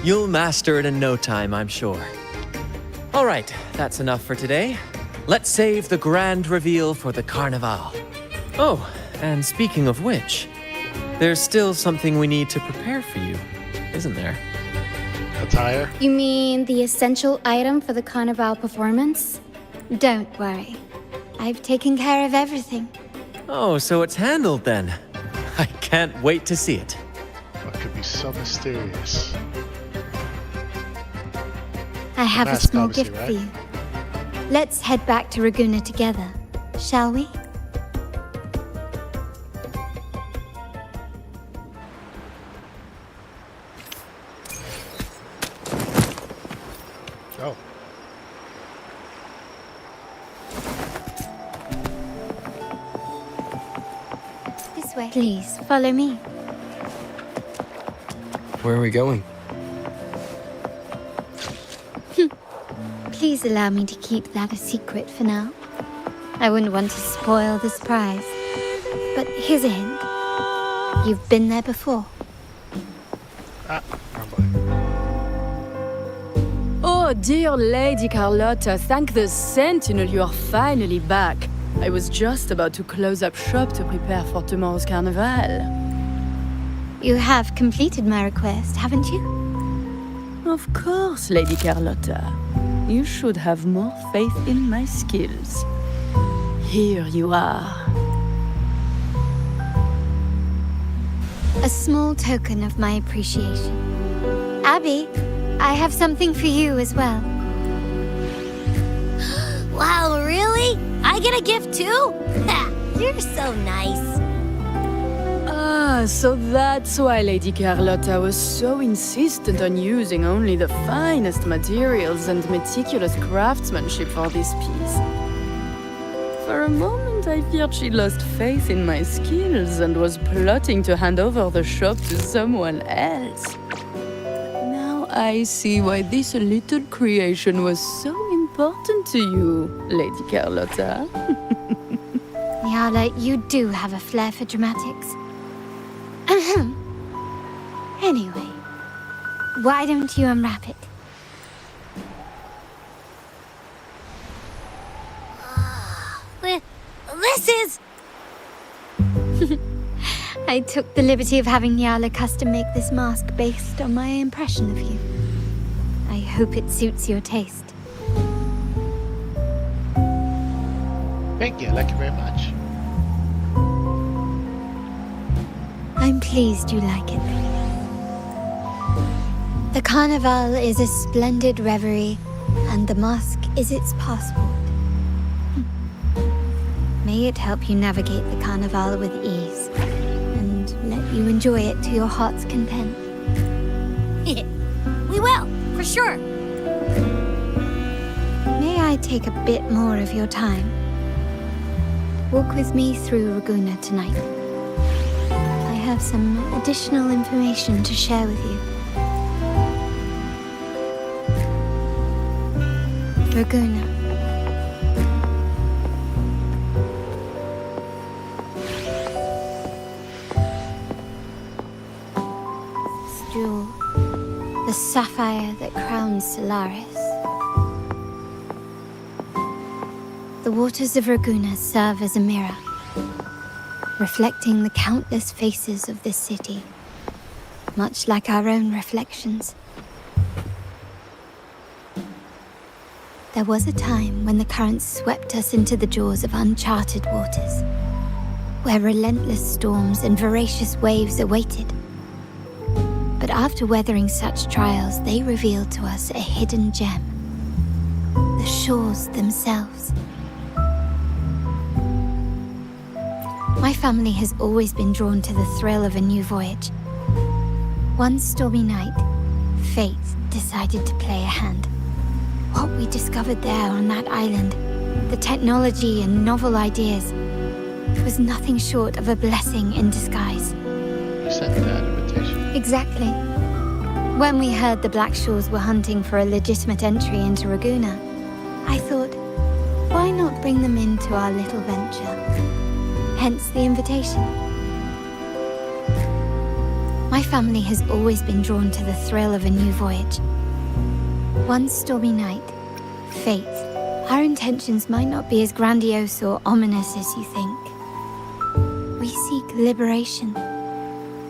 You'll master it in no time, I'm sure. All right, that's enough for today. Let's save the grand reveal for the Carnival. Oh, and speaking of which, there's still something we need to prepare for you, isn't there? Attire? You mean the essential item for the Carnival performance? Don't worry. I've taken care of everything. Oh, so it's handled then. I can't wait to see it. What could be so mysterious? I have a Mask, small obviously, gift right? for you. Let's head back to Raguna together, shall we? Oh. This way. Please, follow me. Where are we going? Please allow me to keep that a secret for now. I wouldn't want to spoil the surprise. But here's a hint. You've been there before. Oh, dear Lady Carlotta, thank the Sentinel you are finally back. I was just about to close up shop to prepare for tomorrow's carnival. You have completed my request, haven't you? Of course, Lady Carlotta. You should have more faith in my skills. Here you are. A small token of my appreciation. Abby, I have something for you as well. Wow, really? I get a gift too? Ha, you're so nice. Ah, so that's why Lady Carlotta was so insistent on using only the finest materials and meticulous craftsmanship for this piece. For a moment, I feared she lost faith in my skills and was plotting to hand over the shop to someone else. Now I see why this little creation was so important to you, Lady Carlotta. Nyala, you do have a flair for dramatics. Ahem. Anyway, why don't you unwrap it? This is... I took the liberty of having Nyala custom make this mask based on my impression of you. I hope it suits your taste. Thank you very much. I'm pleased you like it. The carnival is a splendid reverie, and the mask is its passport. May it help you navigate the carnival with ease, and let you enjoy it to your heart's content. We will, for sure. May I take a bit more of your time? Walk with me through Raguna tonight. I have some additional information to share with you. Raguna. This jewel, the sapphire that crowns Solaris. The waters of Raguna serve as a mirror, reflecting the countless faces of this city, much like our own reflections. There was a time when the currents swept us into the jaws of uncharted waters, where relentless storms and voracious waves awaited. But after weathering such trials, they revealed to us a hidden gem, the shores themselves. My family has always been drawn to the thrill of a new voyage. One stormy night, fate decided to play a hand. What we discovered there on that island, the technology and novel ideas, was nothing short of a blessing in disguise. You sent that invitation. Exactly. When we heard the Blackshores were hunting for a legitimate entry into Raguna, I thought, why not bring them into our little venture? Hence the invitation. My family has always been drawn to the thrill of a new voyage. One stormy night, fate, our intentions might not be as grandiose or ominous as you think. We seek liberation,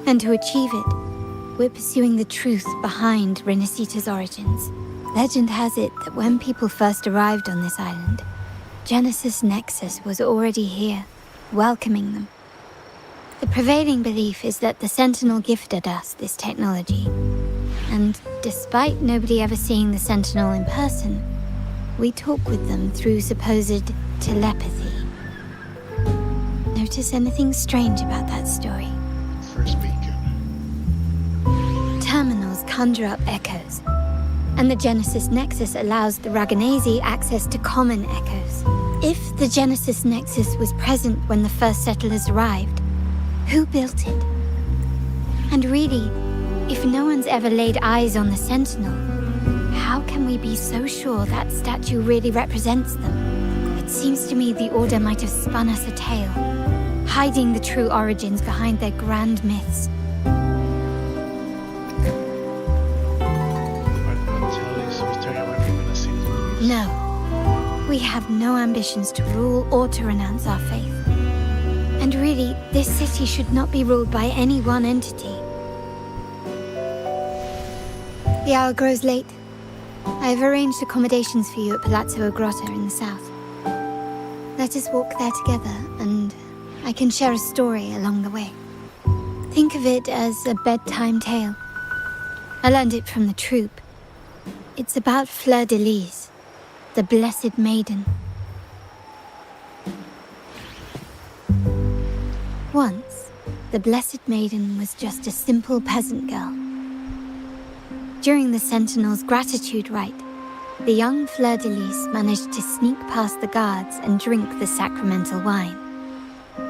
and to achieve it, we're pursuing the truth behind Renacita's origins. Legend has it that when people first arrived on this island, Genesis Nexus was already here, welcoming them. The prevailing belief is that the Sentinel gifted us this technology, and despite nobody ever seeing the Sentinel in person, we talk with them through supposed telepathy. Notice anything strange about that story? First beacon. Terminals conjure up echoes, and the Genesis Nexus allows the Raganese access to common echoes. If the Genesis Nexus was present when the first settlers arrived, Who built it? And really, if no one's ever laid eyes on the Sentinel, how can we be so sure that statue really represents them? It seems to me the Order might have spun us a tale, hiding the true origins behind their grand myths. No. We have no ambitions to rule or to renounce our faith. And really, this city should not be ruled by any one entity. The hour grows late. I have arranged accommodations for you at Palazzo Grotta in the south. Let us walk there together, and I can share a story along the way. Think of it as a bedtime tale. I learned it from the troupe. It's about Fleur de Lis, the Blessed Maiden. Once, the Blessed Maiden was just a simple peasant girl. During the Sentinel's gratitude rite, the young Fleur de Lis managed to sneak past the guards and drink the sacramental wine.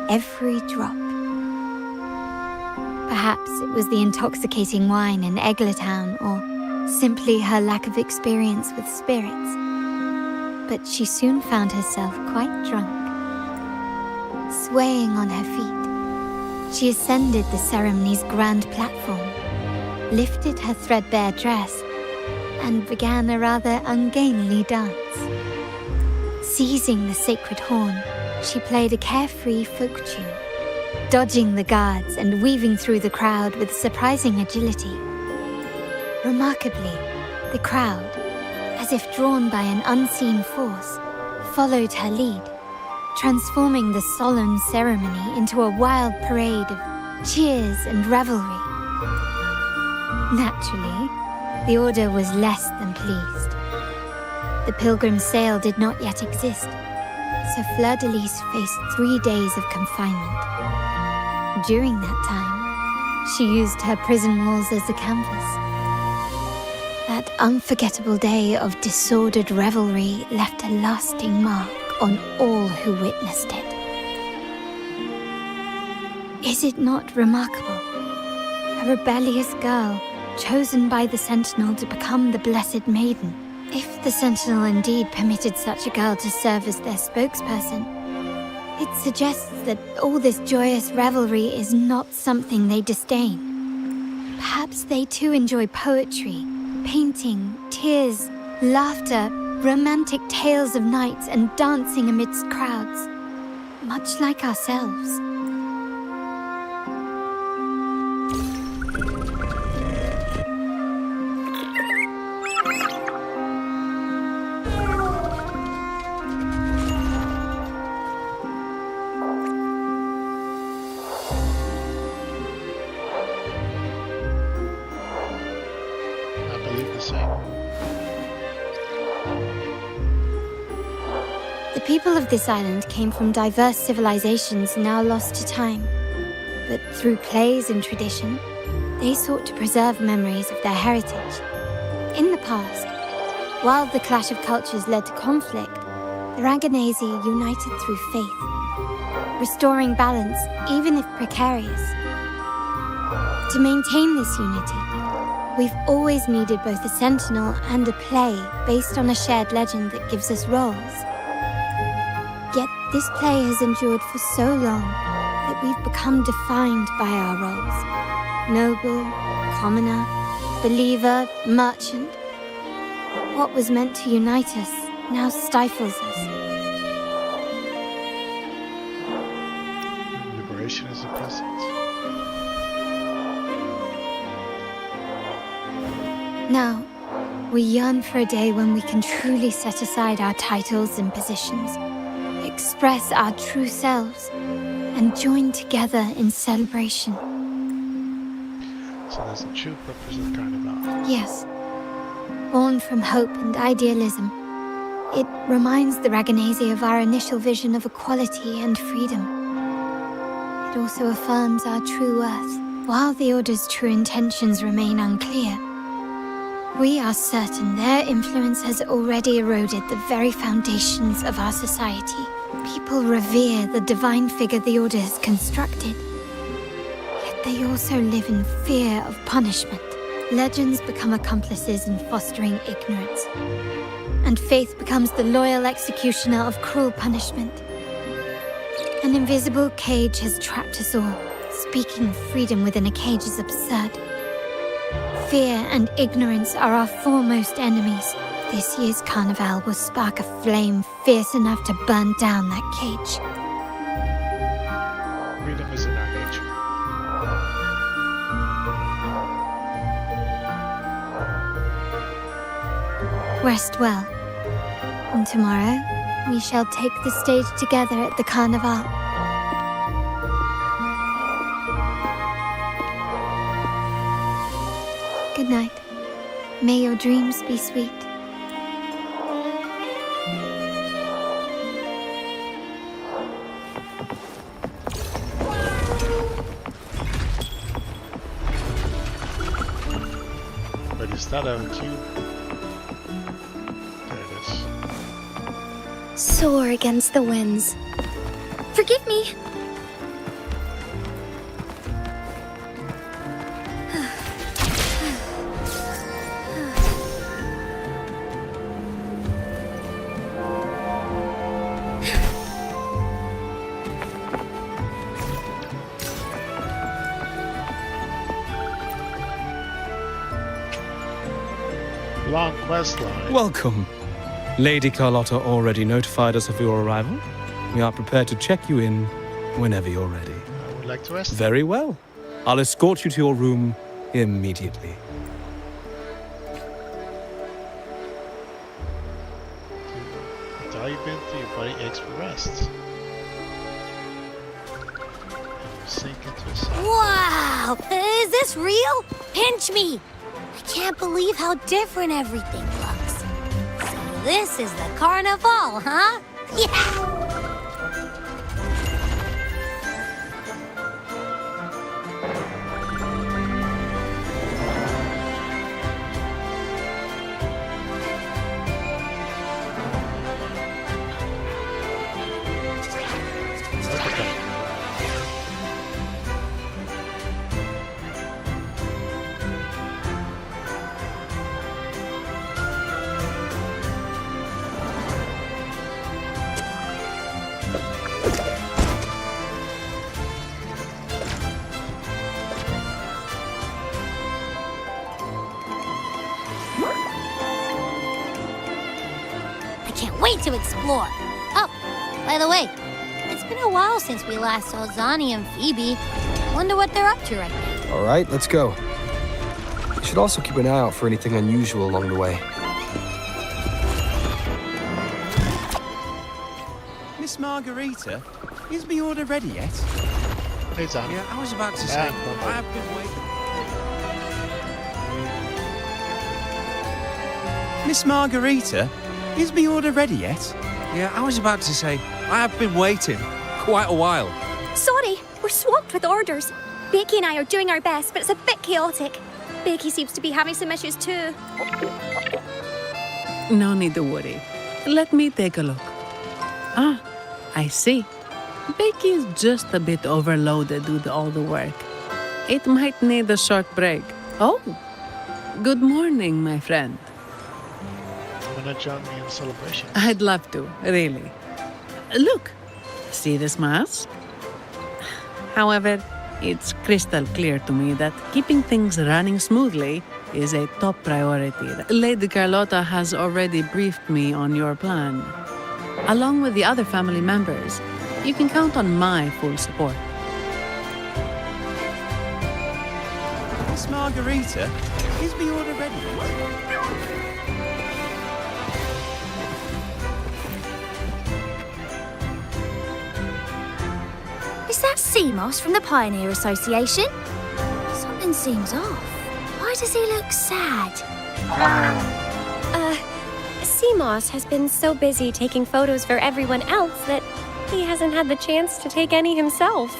Every drop. Perhaps it was the intoxicating wine in Eglatown, or simply her lack of experience with spirits. But she soon found herself quite drunk. Swaying on her feet, she ascended the ceremony's grand platform, lifted her threadbare dress, and began a rather ungainly dance. Seizing the sacred horn, she played a carefree folk tune, dodging the guards and weaving through the crowd with surprising agility. Remarkably, the crowd, as if drawn by an unseen force, followed her lead, transforming the solemn ceremony into a wild parade of cheers and revelry. Naturally, the Order was less than pleased. The pilgrim sale did not yet exist, so Fleur de Lis faced 3 days of confinement. During that time, she used her prison walls as a canvas. That unforgettable day of disordered revelry left a lasting mark on all who witnessed it. Is it not remarkable? A rebellious girl chosen by the Sentinel to become the Blessed Maiden. If the Sentinel indeed permitted such a girl to serve as their spokesperson, it suggests that all this joyous revelry is not something they disdain. Perhaps they too enjoy poetry, painting, tears, laughter, romantic tales of nights, and dancing amidst crowds, much like ourselves. The people of this island came from diverse civilizations now lost to time. But through plays and tradition, they sought to preserve memories of their heritage. In the past, while the clash of cultures led to conflict, the Ragganese united through faith, restoring balance even if precarious. To maintain this unity, we've always needed both a sentinel and a play based on a shared legend that gives us roles. Yet this play has endured for so long that we've become defined by our roles. Noble, commoner, believer, merchant. What was meant to unite us now stifles us. Liberation is a present. Now, we yearn for a day when we can truly set aside our titles and positions, express our true selves, and join together in celebration. So that's the true purpose of Carnival. Yes. Born from hope and idealism, it reminds the Ragganese of our initial vision of equality and freedom. It also affirms our true worth. While the Order's true intentions remain unclear, we are certain their influence has already eroded the very foundations of our society. People revere the divine figure the Order has constructed, they also live in fear of punishment. Legends become accomplices in fostering ignorance. And faith becomes the loyal executioner of cruel punishment. An invisible cage has trapped us all. Speaking of freedom within a cage is absurd. Fear and ignorance are our foremost enemies. This year's carnival will spark a flame fierce enough to burn down that cage. Freedom is in our nature. Rest well. And tomorrow, we shall take the stage together at the carnival. Good night. May your dreams be sweet. But is that a cube? There it is. Soar against the winds. Forgive me. Long quest line. Welcome. Lady Carlotta already notified us of your arrival. We are prepared to check you in whenever you're ready. I would like to rest. Very well. I'll escort you to your room immediately. Dive into your body aches for rest. And you sink into a sound. Wow! Is this real? Pinch me! I can't believe how different everything looks. So this is the carnival, huh? Yeah! Can't wait to explore. Oh, by the way, it's been a while since we last saw Zani and Phoebe. Wonder what they're up to right now. All right, let's go. We should also keep an eye out for anything unusual along the way. Miss Margarita, is my order ready yet? Hey, Zani. Yeah, I was about to say, I have been waiting. Miss Margarita, is my order ready yet? Yeah, I was about to say, I have been waiting quite a while. Sorry, we're swamped with orders. Becky and I are doing our best, but it's a bit chaotic. Becky seems to be having some issues too. No need to worry. Let me take a look. Ah, I see. Becky is just a bit overloaded with all the work. It might need a short break. Oh, good morning, my friend. Wanna join me in celebration? I'd love to, really. Look, see this mask? However, it's crystal clear to me that keeping things running smoothly is a top priority. Lady Carlotta has already briefed me on your plan. Along with the other family members, you can count on my full support. Miss Margarita, is my order ready yet? Is that Seamoss from the Pioneer Association? Something seems off. Why does he look sad? Seamoss has been so busy taking photos for everyone else that he hasn't had the chance to take any himself.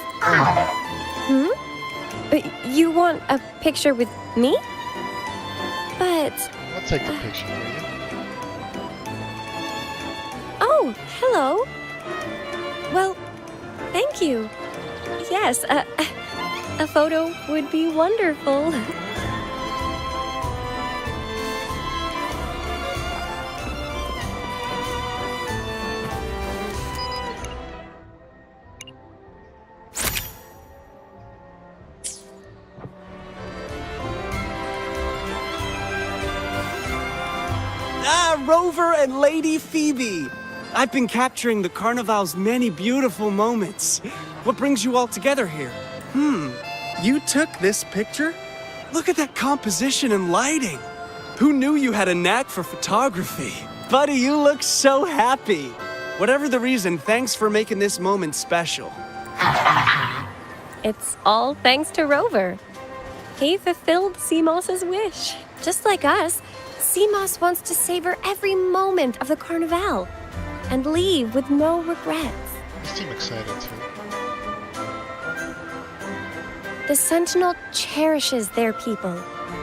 You want a picture with me? But... I'll take the picture for you. Oh, hello. Well, thank you. Yes, A photo would be wonderful. Rover and Lady Phoebe! I've been capturing the Carnival's many beautiful moments. What brings you all together here? You took this picture? Look at that composition and lighting. Who knew you had a knack for photography? Buddy, you look so happy. Whatever the reason, thanks for making this moment special. It's all thanks to Rover. He fulfilled Seamoss's wish. Just like us, Seamoss wants to savor every moment of the Carnival and leave with no regrets. You seem excited too. The Sentinel cherishes their people,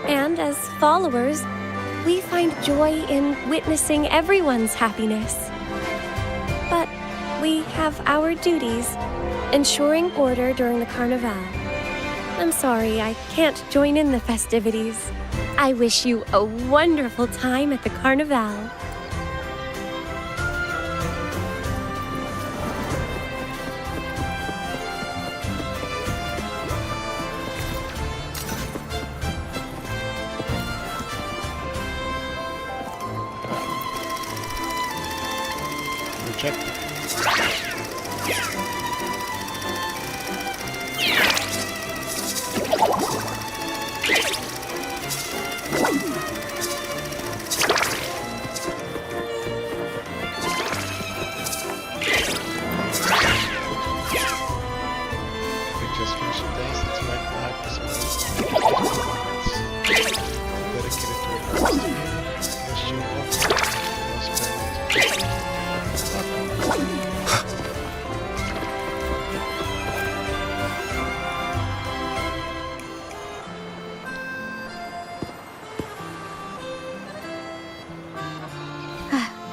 and as followers, we find joy in witnessing everyone's happiness. But we have our duties, ensuring order during the Carnival. I'm sorry I can't join in the festivities. I wish you a wonderful time at the Carnival. Rejected.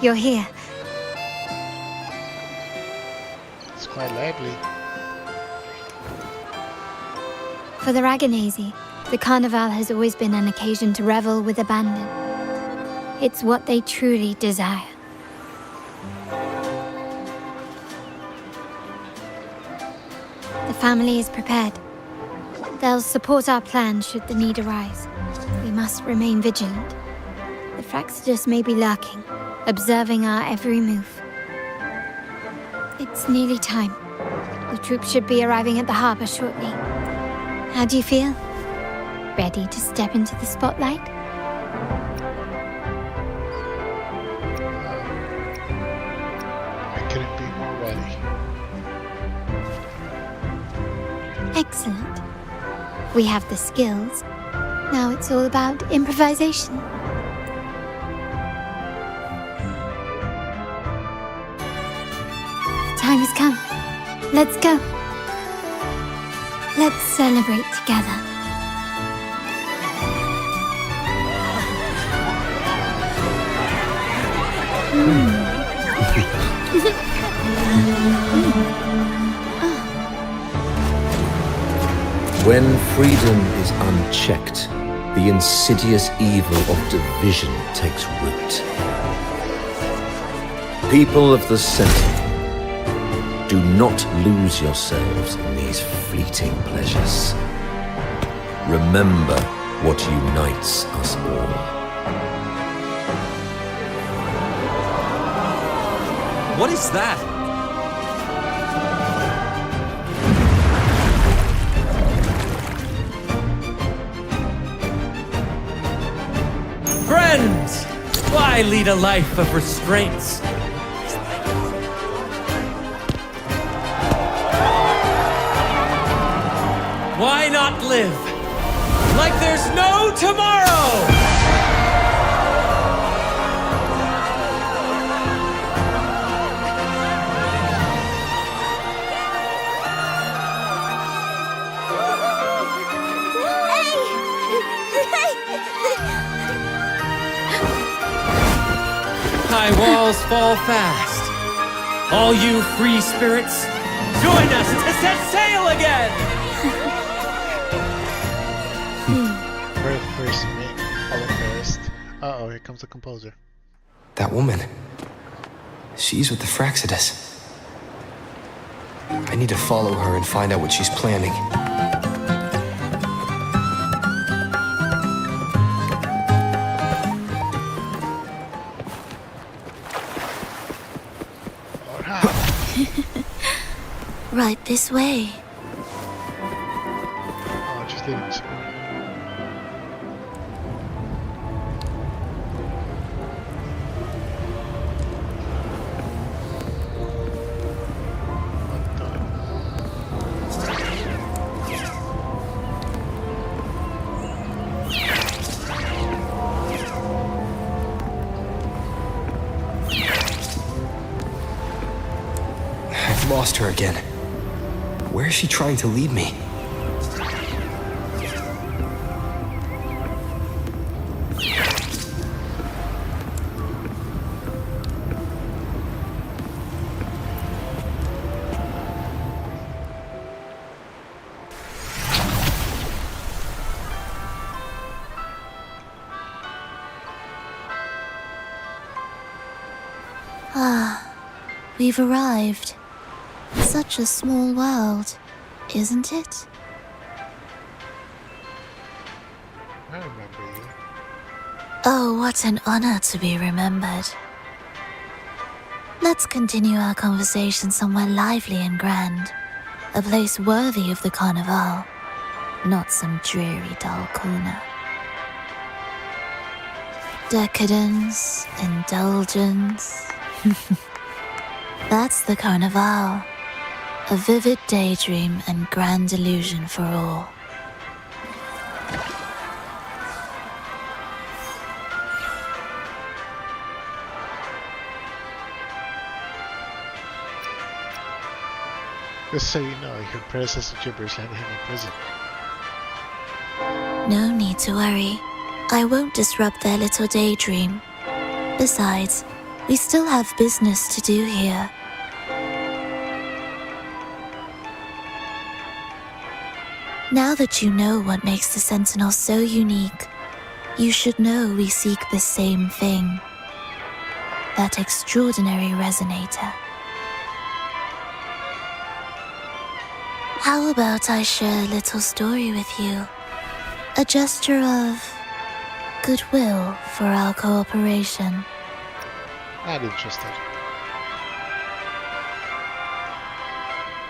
You're here. It's quite lively. For the Raganazy, the Carnival has always been an occasion to revel with abandon. It's what they truly desire. The family is prepared. They'll support our plan should the need arise. We must remain vigilant. The Fraxidus may be lurking, observing our every move. It's nearly time. The troops should be arriving at the harbor shortly. How do you feel? Ready to step into the spotlight? I couldn't be more ready. Excellent. We have the skills. Now it's all about improvisation. Time has come. Let's go. Let's celebrate together. When freedom is unchecked, the insidious evil of division takes root. People of the Sentinel, do not lose yourselves in these fleeting pleasures. Remember what unites us all. What is that? Friends! Why lead a life of restraints? Why not live like there's no tomorrow? High walls fall fast. All you free spirits, join us to set sail again! First mate, all embarrassed. Uh-oh, here comes the composer. That woman. She's with the Fractsidus. I need to follow her and find out what she's planning. Right this way. Oh, just leaving the screen. I've lost her again. Where is she trying to lead me? Ah, we've arrived. Such a small world, isn't it? I remember you. Oh, what an honor to be remembered. Let's continue our conversation somewhere lively and grand. A place worthy of the Carnival, not some dreary dull corner. Decadence, indulgence. That's the Carnival. A vivid daydream and grand illusion for all. Just so you know, your predecessor gibbers landed him in prison. No need to worry. I won't disrupt their little daydream. Besides, we still have business to do here. Now that you know what makes the Sentinel so unique, you should know we seek the same thing. That extraordinary resonator. How about I share a little story with you? A gesture of goodwill for our cooperation. Not interested.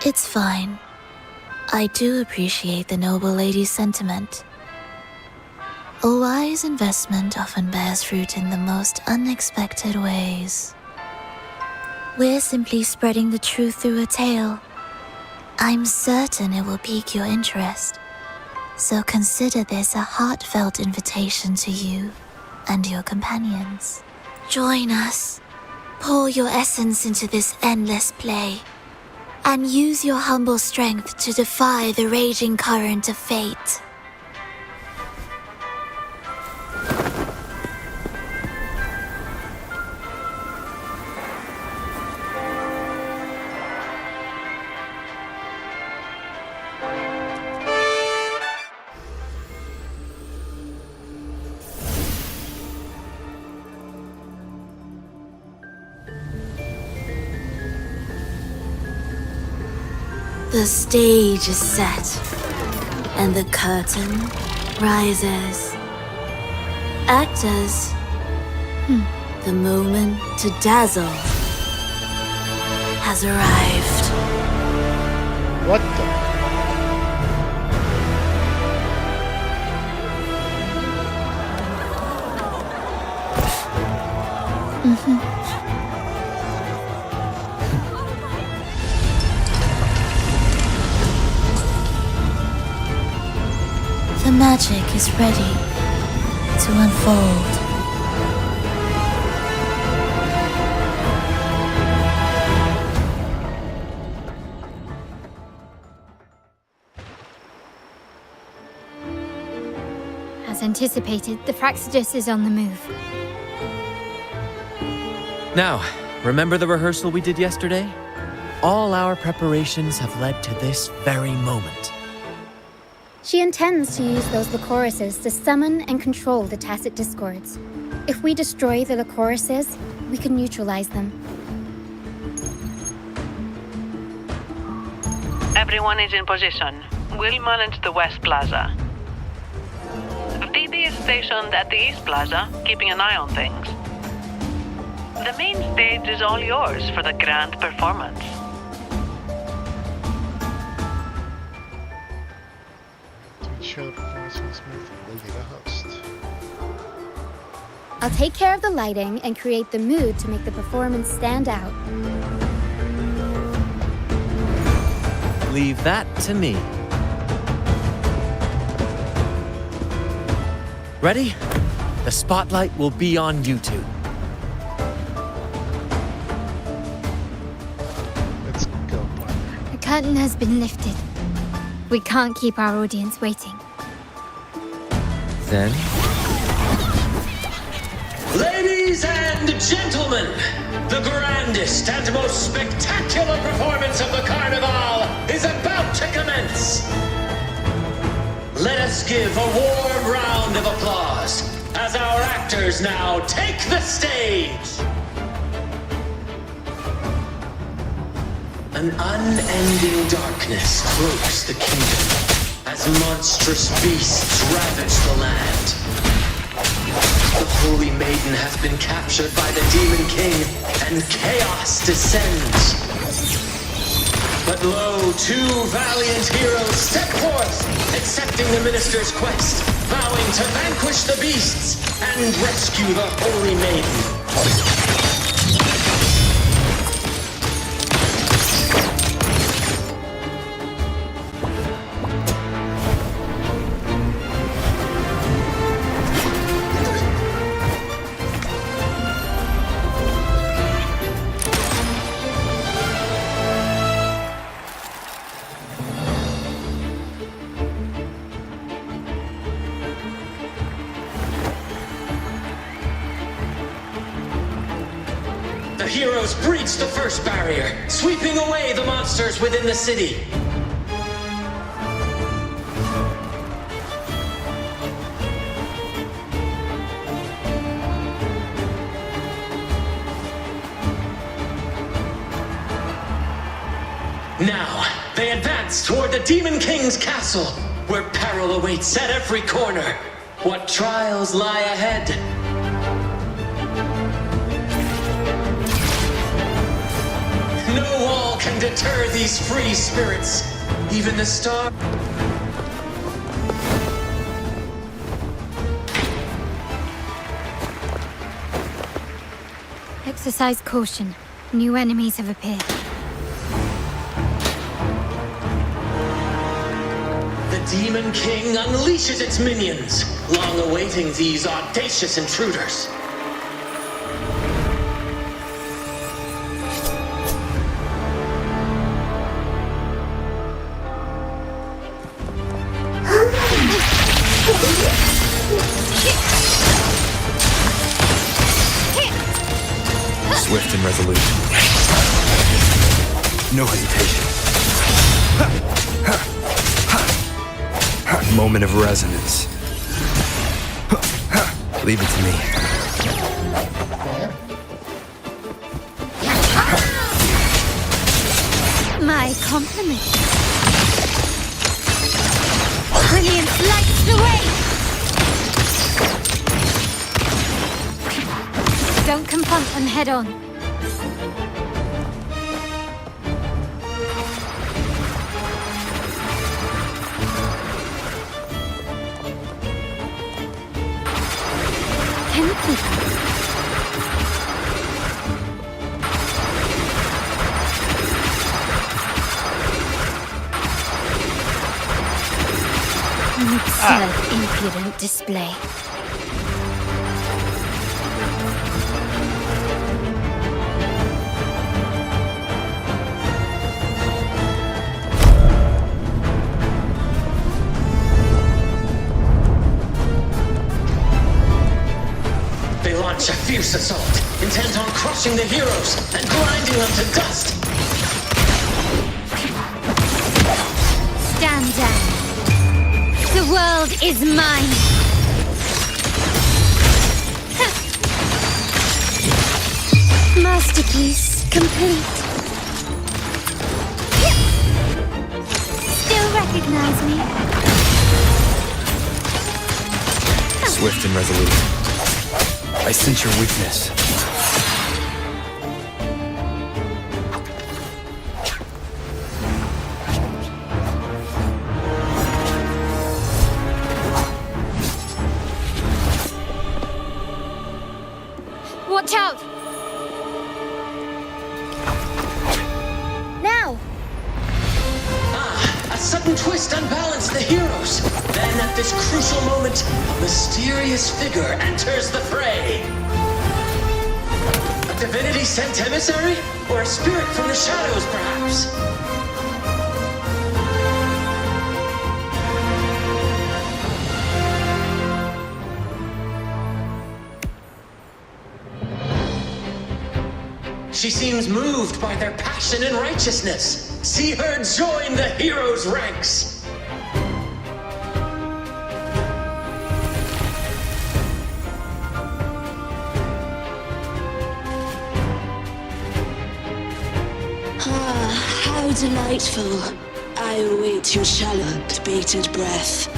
It's fine. I do appreciate the noble lady's sentiment. A wise investment often bears fruit in the most unexpected ways. We're simply spreading the truth through a tale. I'm certain it will pique your interest, so consider this a heartfelt invitation to you and your companions. Join us. Pour your essence into this endless play, and use your humble strength to defy the raging current of fate. The stage is set, and the curtain rises. Actors, the moment to dazzle has arrived. What the? The magic is ready to unfold. As anticipated, the Fractsidus is on the move. Now, remember the rehearsal we did yesterday? All our preparations have led to this very moment. She intends to use those Lycorises to summon and control the Tacit Discords. If we destroy the Lycorises, we can neutralize them. Everyone is in position. We'll manage the West Plaza. Phoebe is stationed at the East Plaza, keeping an eye on things. The main stage is all yours for the grand performance. To ensure the performance was smooth, we'll need a host. I'll take care of the lighting and create the mood to make the performance stand out. Leave that to me. Ready? The spotlight will be on you two. Let's go, partner. The curtain has been lifted. We can't keep our audience waiting. Then, Ladies and gentlemen, the grandest and most spectacular performance of the Carnival is about to commence. Let us give a warm round of applause as our actors now take the stage. An unending darkness cloaks the kingdom as monstrous beasts ravage the land. The Holy Maiden has been captured by the Demon King, and chaos descends. But lo, two valiant heroes step forth, accepting the minister's quest, vowing to vanquish the beasts and rescue the Holy Maiden. The heroes breach the first barrier, sweeping away the monsters within the city. Now, they advance toward the Demon King's castle, where peril awaits at every corner. What trials lie ahead? No wall can deter these free spirits. Even the star... Exercise caution. New enemies have appeared. The Demon King unleashes its minions, long awaiting these audacious intruders. Swift and resolute. No hesitation. Moment of resonance. Leave it to me. My compliment. Brilliant lights the way! Don't confront them head on. Can you keep up? An absurd, impudent display. They launch a fierce assault, intent on crushing the heroes and grinding them to dust. Stand down. world is mine! Masterpiece complete. Still recognize me? Swift and resolute. I sense your weakness. Watch out! Now! A sudden twist unbalanced the heroes. Then at this crucial moment, a mysterious figure enters the fray. A divinity sent emissary? Or a spirit from the shadows, perhaps? She seems moved by their passion and righteousness. See her join the heroes' ranks. Ah, how delightful. I await your shallow, bated breath.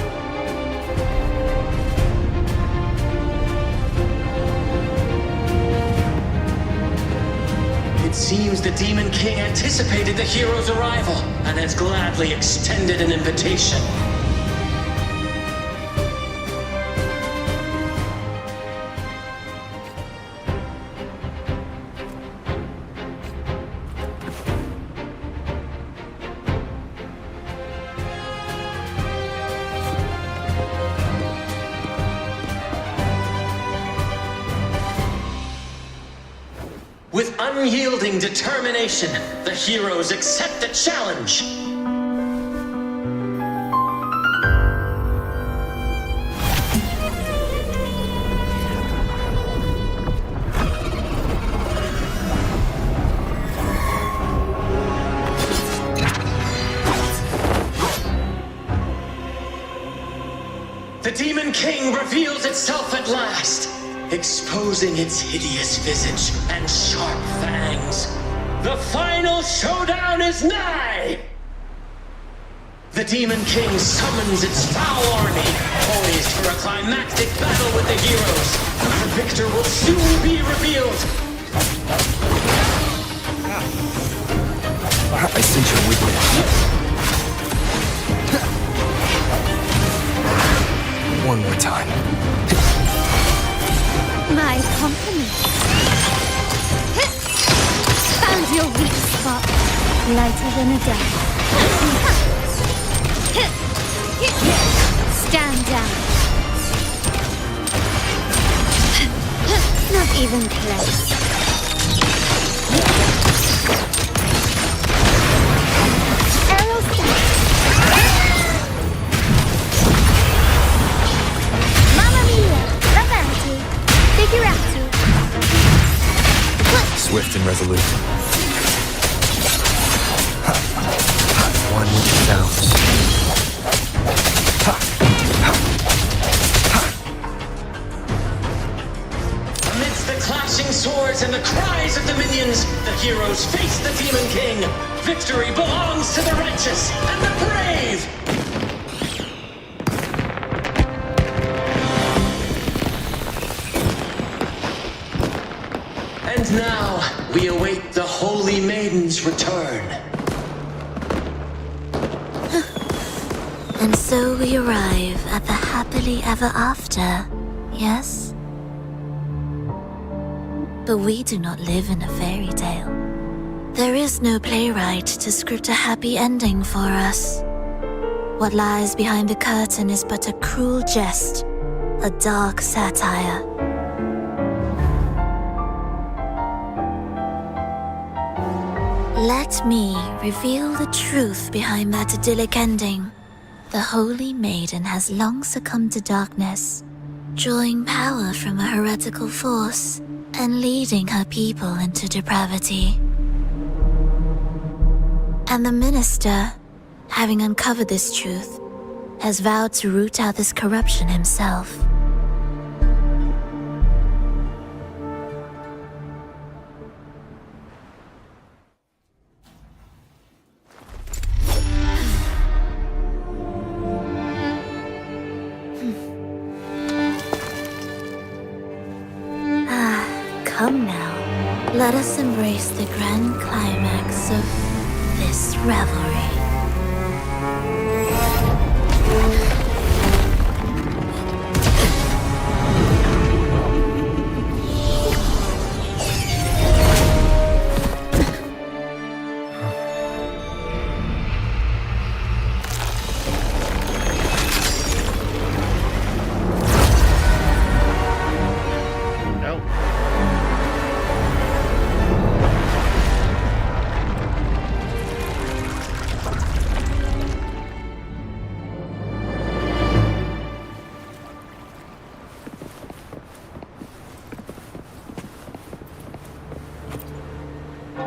It seems the Demon King anticipated the hero's arrival and has gladly extended an invitation. With unyielding determination, the heroes accept the challenge. The Demon King reveals itself at last, exposing its hideous visage and sharp fangs. The final showdown is nigh! The Demon King summons its foul army, poised for a climactic battle with the heroes. The victor will soon be revealed. I sense your weakness. One more time. My compliments. Found your weak spot. Lighter than a dove. Stand down. Not even close. Arrow step. Mamma mia! Avanti! Figurati! Swift and resolute. One with the sounds. Amidst the clashing swords and the cries of the minions, the heroes face the Demon King. Victory belongs to the righteous and the brave! And now, we await the Holy Maiden's return. And so we arrive at the happily ever after, yes? But we do not live in a fairy tale. There is no playwright to script a happy ending for us. What lies behind the curtain is but a cruel jest, a dark satire. Let me reveal the truth behind that idyllic ending. The Holy Maiden has long succumbed to darkness, drawing power from a heretical force and leading her people into depravity. And the minister, having uncovered this truth, has vowed to root out this corruption himself. Come now, let us embrace the grand climax of this revelry.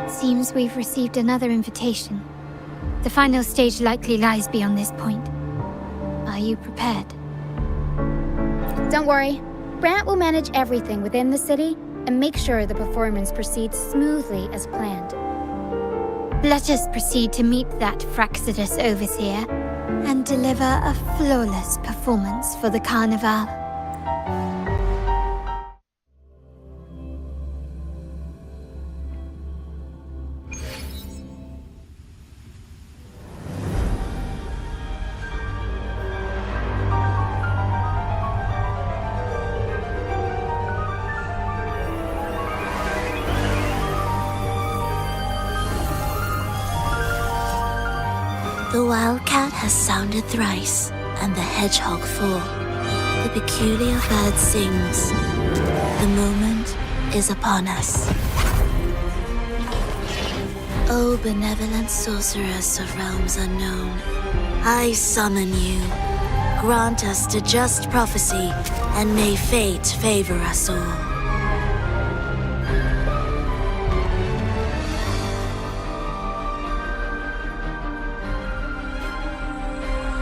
Seems we've received another invitation. The final stage likely lies beyond this point. Are you prepared? Don't worry. Brant will manage everything within the city and make sure the performance proceeds smoothly as planned. Let us proceed to meet that Fraxidus overseer and deliver a flawless performance for the Carnival. The wildcat has sounded thrice, and the hedgehog four. The peculiar bird sings. The moment is upon us. O benevolent sorceress of realms unknown, I summon you. Grant us to just prophecy, and may fate favor us all.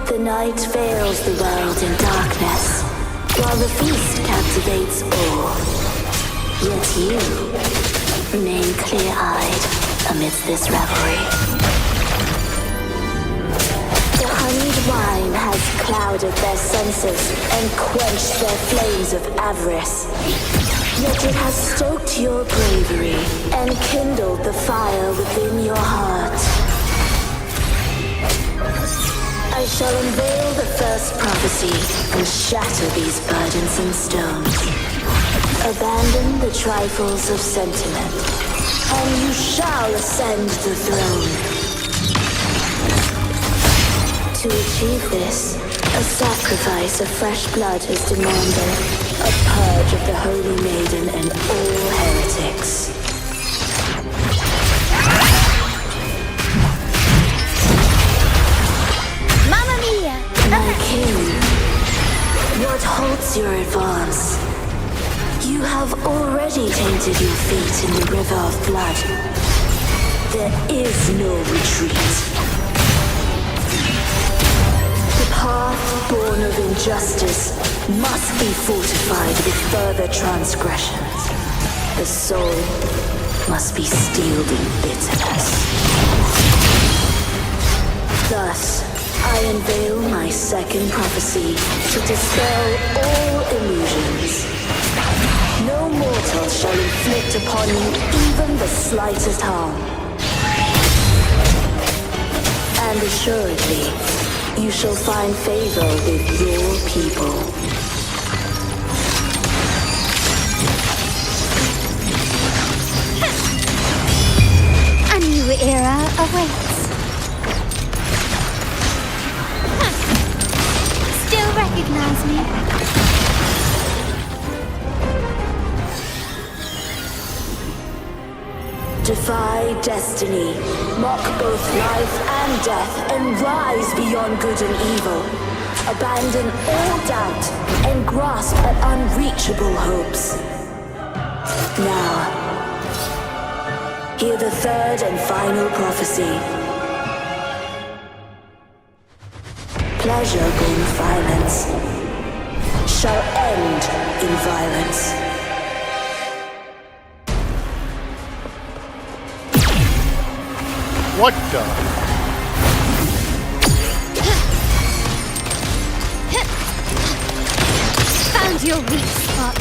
The night veils the world in darkness, while the feast captivates all. Yet you remain clear-eyed amidst this revelry. The honeyed wine has clouded their senses and quenched their flames of avarice. Yet it has stoked your bravery and kindled the fire within your heart. I shall unveil the first prophecy and shatter these burdensome stones. Abandon the trifles of sentiment, and you shall ascend the throne. To achieve this, a sacrifice of fresh blood is demanded, a purge of the Holy Maiden and all heretics. My king, what halts your advance? You have already tainted your feet in the river of blood. There is no retreat. The path born of injustice must be fortified with further transgressions. The soul must be steeled in bitterness. Thus, I unveil my second prophecy to dispel all illusions. No mortal shall inflict upon you even the slightest harm. And assuredly, you shall find favor with your people. A new era awaits. Still recognize me? Defy destiny, mock both life and death, and rise beyond good and evil. Abandon all doubt and grasp at unreachable hopes. Now, hear the third and final prophecy. Pleasure born of violence shall end in violence. What the? Found your weak spot.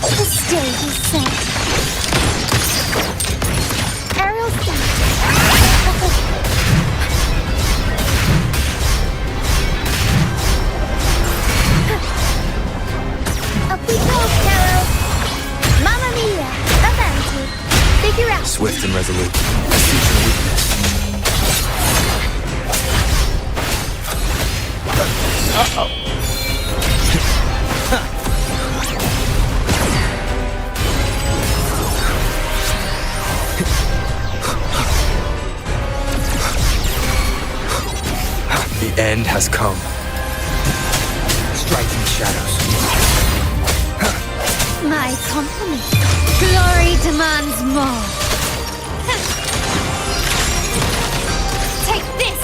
The stage is set. Aerial start. Up we go, Carol. Mamma mia, avanti. Figure out. Swift and resolute. I see your weakness. Uh-oh. The end has come. Strike in the shadows. My compliment. Glory demands more. Take this!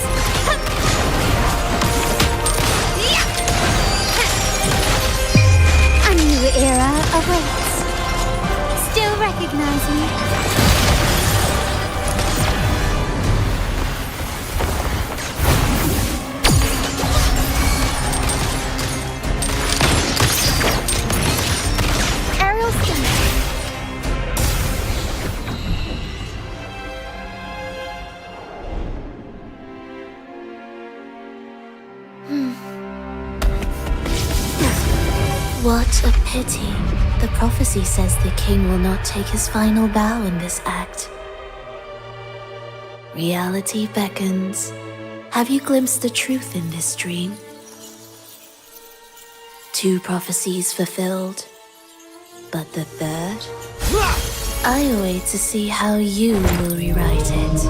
A new era awaits. Still recognize me? Aerial stun. What a pity. The prophecy says the king will not take his final bow in this act. Reality beckons. Have you glimpsed the truth in this dream? 2 prophecies fulfilled, but the third? I await to see how you will rewrite it.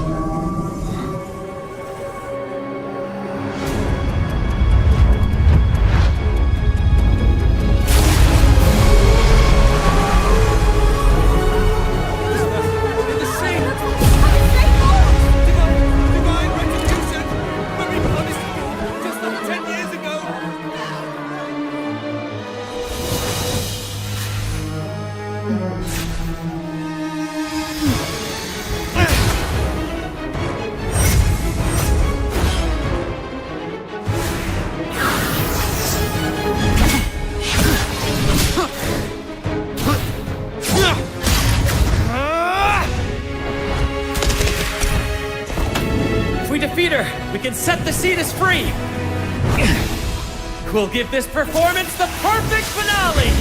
We can set the Cetus free! We'll give this performance the perfect finale!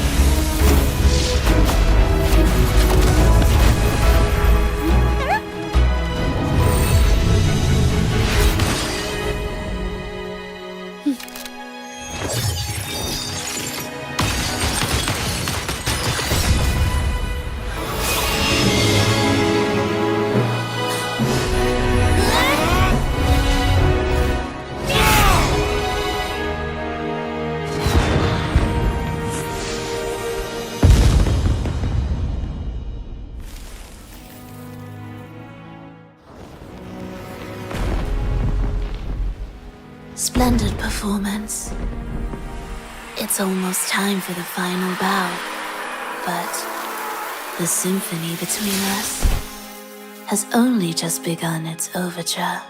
Splendid performance. It's almost time for the final bow, but the symphony between us has only just begun its overture.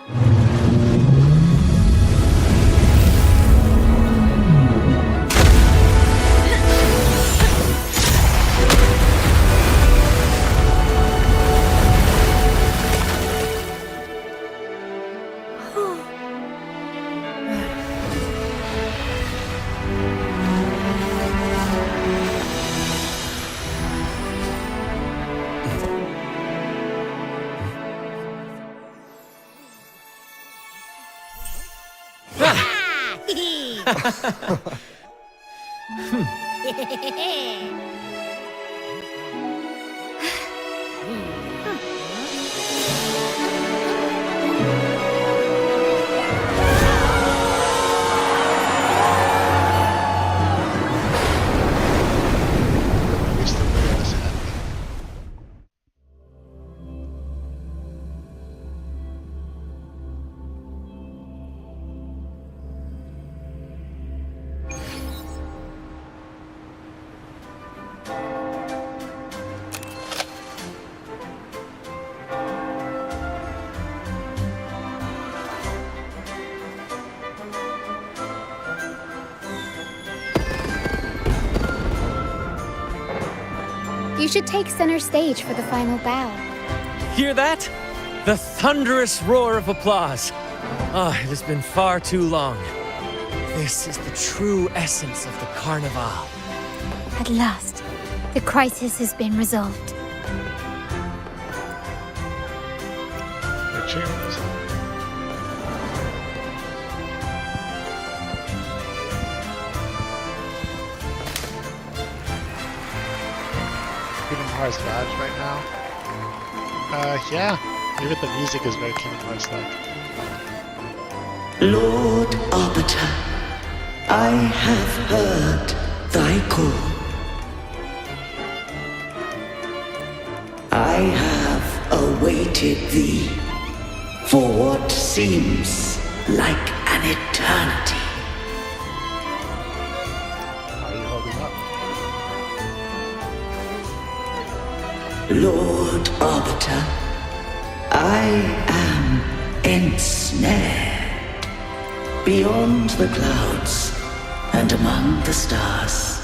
should take center stage for the final bow. Hear that? The thunderous roar of applause. Ah, it has been far too long. This is the true essence of the Carnival. At last, the crisis has been resolved. The cheers. Kingdom Hearts vibes right now. Yeah. Even the music is very Kingdom Hearts-like. Lord Arbiter, I have heard thy call. I have awaited thee for what seems like an eternity. How are you holding up? Lord Arbiter, I am ensnared. Beyond the clouds and among the stars,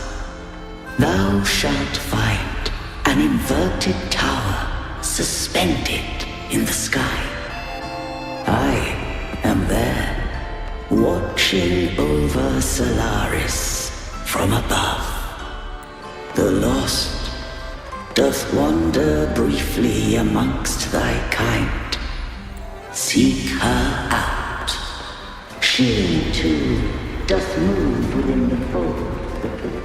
thou shalt find an inverted tower suspended in the sky. I am there, watching over Solaris from above. The lost doth wander briefly amongst thy kind. Seek her out. She, too, doth move within the fold of the earth.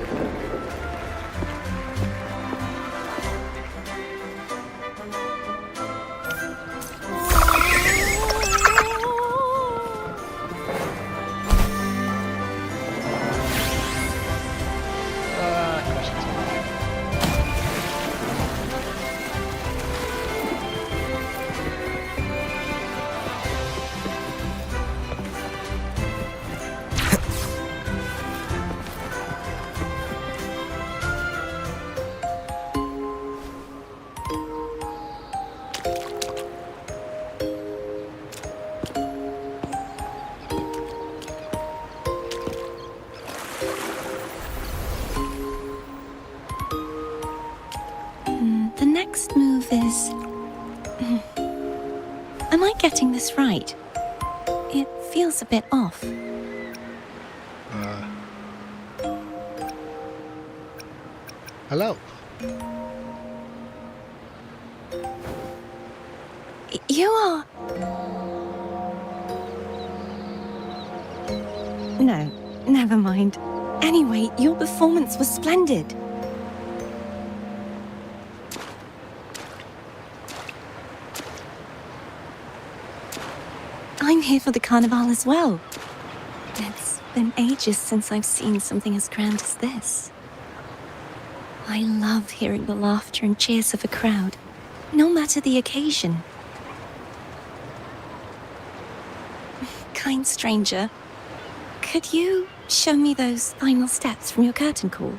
The next move is... Am I getting this right? It feels a bit off. Hello. You are... No, never mind. Anyway, your performance was splendid. I'm here for the Carnival as well. It's been ages since I've seen something as grand as this. I love hearing the laughter and cheers of a crowd, no matter the occasion. Kind stranger, could you show me those final steps from your curtain call?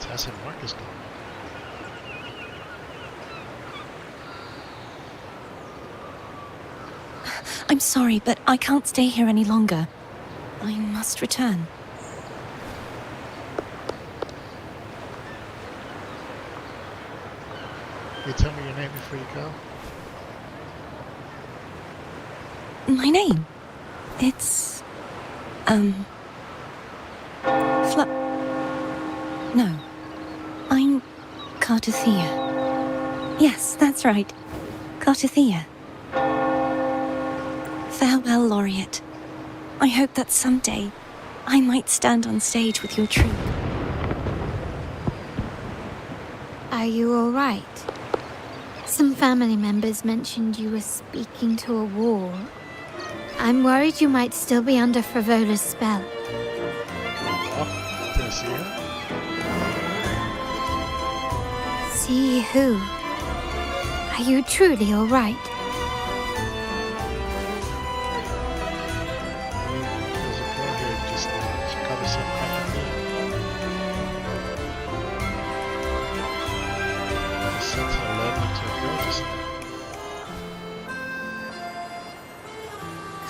Tess and Marcus going. I'm sorry, but I can't stay here any longer. I must return. Can you tell me your name before you go? My name? It's... No. I'm Cartothea. Yes, that's right. Cartothea. Farewell, Laureate. I hope that someday I might stand on stage with your troupe. Are you all right? Some family members mentioned you were speaking to a wall. I'm worried you might still be under Frivola's spell. Oh, did I see her? See who? Are you truly all right? There's a girl here just now. She called herself Cartothea. I sent her a letter to a girl just now.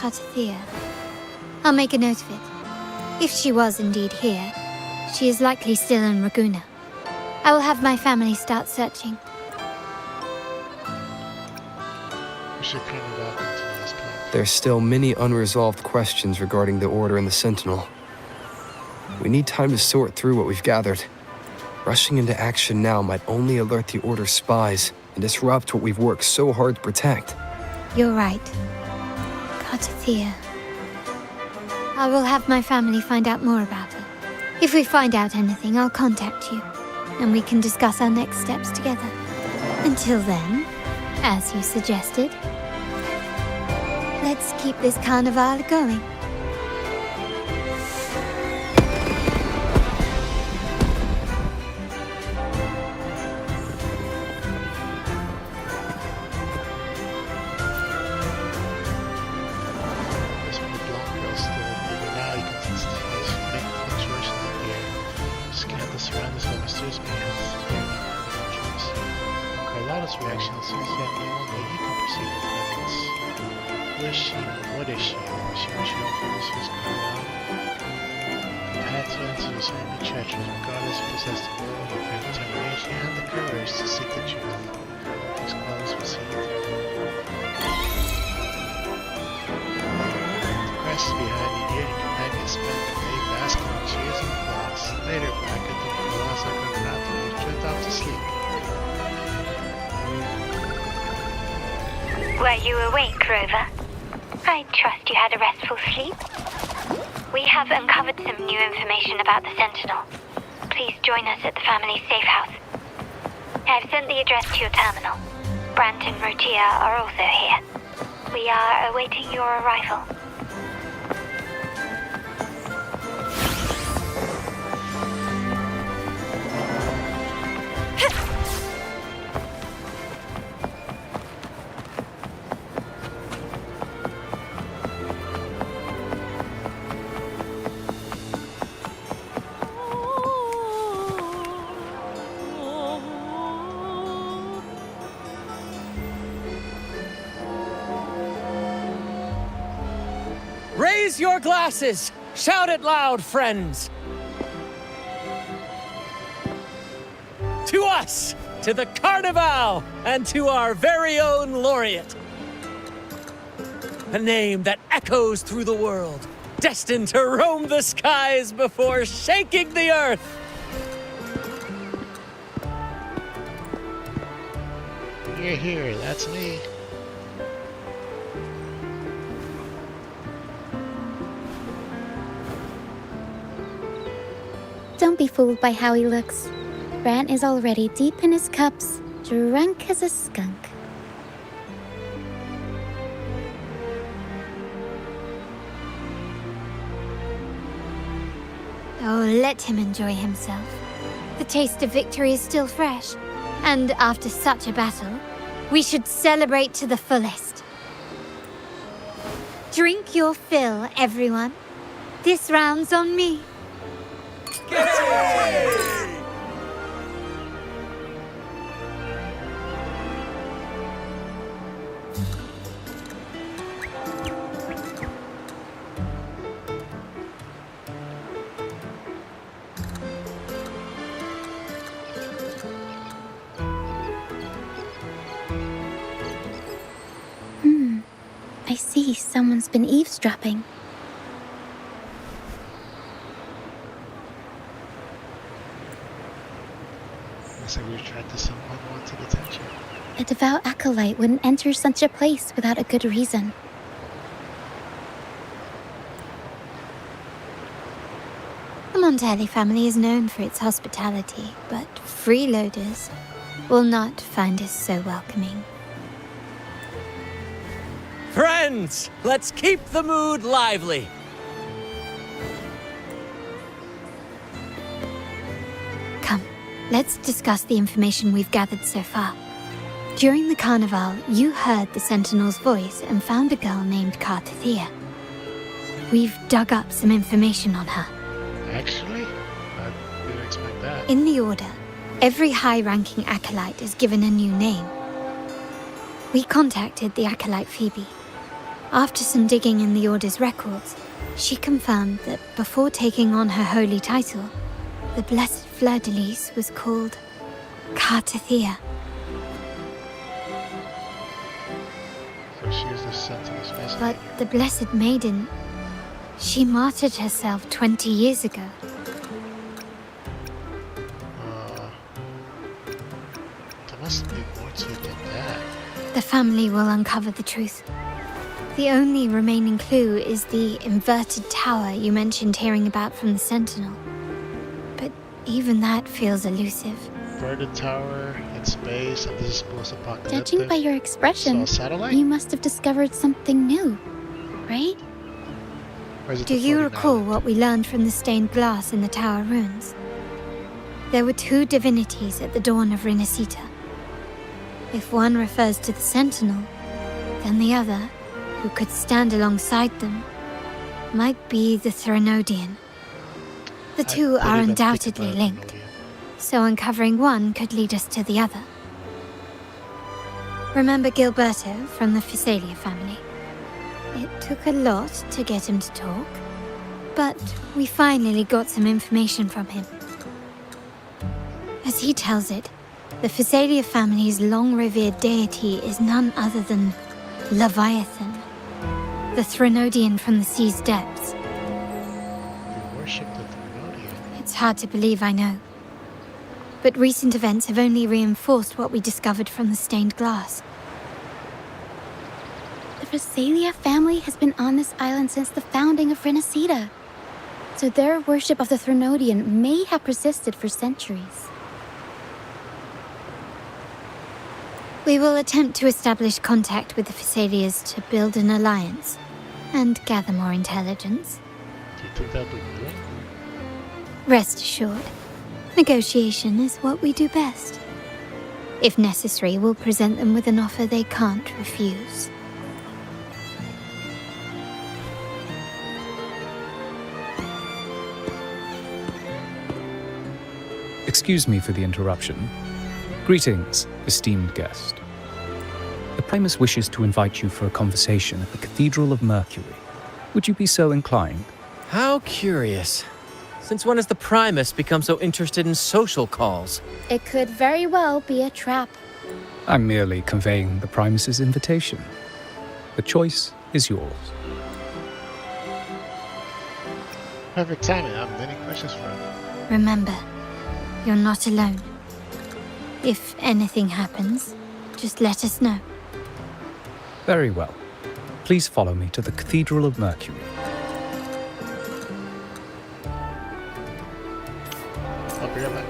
Cartathea. I'll make a note of it. If she was indeed here, she is likely still in Raguna. I will have my family start searching. We should kind of walk into this place. There's still many unresolved questions regarding the Order and the Sentinel. We need time to sort through what we've gathered. Rushing into action now might only alert the Order's spies and disrupt what we've worked so hard to protect. You're right. Cartathea. I will have my family find out more about her. If we find out anything, I'll contact you, and we can discuss our next steps together. Until then, as you suggested, let's keep this carnival going. Were you awake, Rover? I trust you had a restful sleep. We have uncovered some new information about the Sentinel. Please join us at the family's safe house. I've sent the address to your terminal. Brant and Rotia are also here. We are awaiting your arrival. Raise your glasses! Shout it loud, friends! To us! To the Carnival! And to our very own laureate! A name that echoes through the world, destined to roam the skies before shaking the earth! Here, that's me. Don't be fooled by how he looks. Brant is already deep in his cups, drunk as a skunk. Oh, let him enjoy himself. The taste of victory is still fresh. And after such a battle, we should celebrate to the fullest. Drink your fill, everyone. This round's on me. I see someone's been eavesdropping. Looks like we've attracted some unwanted attention. A devout acolyte wouldn't enter such a place without a good reason. The Montelli family is known for its hospitality, but freeloaders will not find us so welcoming. Friends, let's keep the mood lively. Come, let's discuss the information we've gathered so far. During the carnival, you heard the Sentinel's voice and found a girl named Cartathea. We've dug up some information on her. Actually? I didn't expect that. In the Order, every high-ranking acolyte is given a new name. We contacted the acolyte Phoebe. After some digging in the Order's records, she confirmed that before taking on her holy title, the Blessed Fleur-de-Lis was called Cartathea. So she is the Sentinel's messenger. But the Blessed Maiden, she martyred herself 20 years ago. There must be more to it than that. The family will uncover the truth. The only remaining clue is the inverted tower you mentioned hearing about from the Sentinel. But even that feels elusive. Inverted tower in space, and this is post-apocalyptic. Judging by your expression, So a satellite? you must have discovered something new, right? Or is it Do the you floating recall island? what we learned from the stained glass in the tower ruins? There were two divinities at the dawn of Renacita. If one refers to the Sentinel, then the other, who could stand alongside them, might be the Threnodian. The two are undoubtedly linked, so uncovering one could lead us to the other. Remember Gilberto from the Physalia family? It took a lot to get him to talk, but we finally got some information from him. As he tells it, the Physalia family's long-revered deity is none other than Leviathan, the Threnodian from the sea's depths. You worship the Threnodian. It's hard to believe, I know. But recent events have only reinforced what we discovered from the stained glass. The Physalia family has been on this island since the founding of Renacita, so their worship of the Threnodian may have persisted for centuries. We will attempt to establish contact with the Physalias to build an alliance and gather more intelligence. Do you think that would do it? Rest assured, negotiation is what we do best. If necessary, we'll present them with an offer they can't refuse. Excuse me for the interruption. Greetings, esteemed guest. The Primus wishes to invite you for a conversation at the Cathedral of Mercury. Would you be so inclined? How curious. Since when has the Primus become so interested in social calls? It could very well be a trap. I'm merely conveying the Primus's invitation. The choice is yours. Perfect timing. I have many questions for him. Remember, you're not alone. If anything happens, just let us know. Very well. Please follow me to the Cathedral of Mercury. I'll be right back.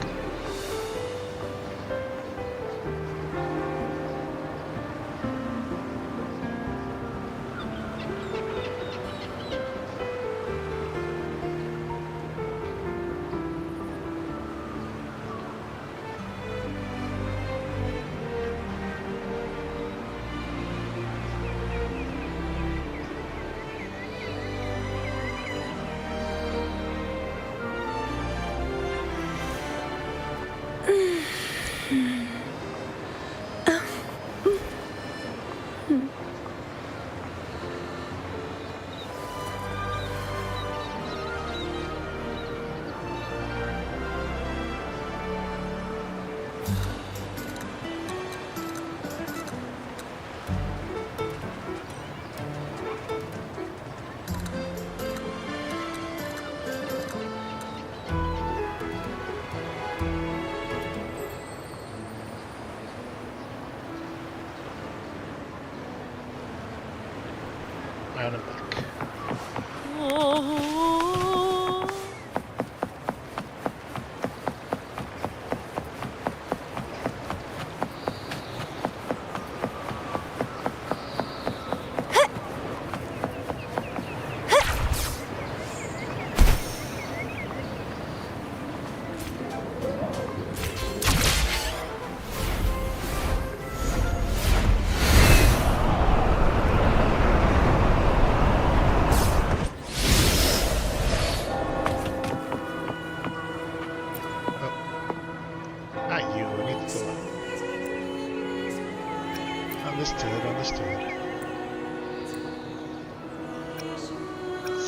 Out of back.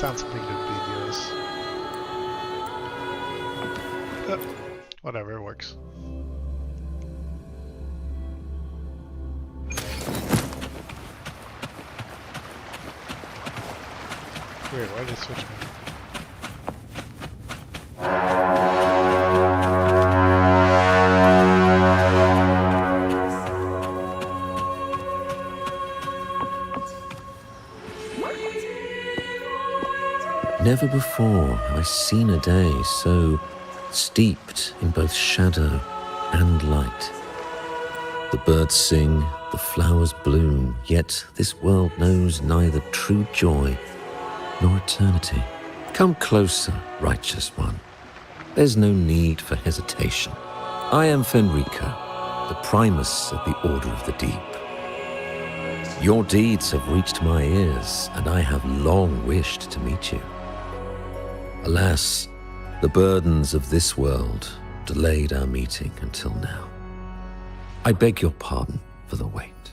found some pretty good videos. Whatever, it works. Weird, why did it switch me? Never before have I seen a day so steeped in both shadow and light. The birds sing, the flowers bloom, yet this world knows neither true joy nor eternity. Come closer, righteous one. There's no need for hesitation. I am Fenrico, the primus of the Order of the Deep. Your deeds have reached my ears, and I have long wished to meet you. Alas, the burdens of this world delayed our meeting until now. I beg your pardon for the wait.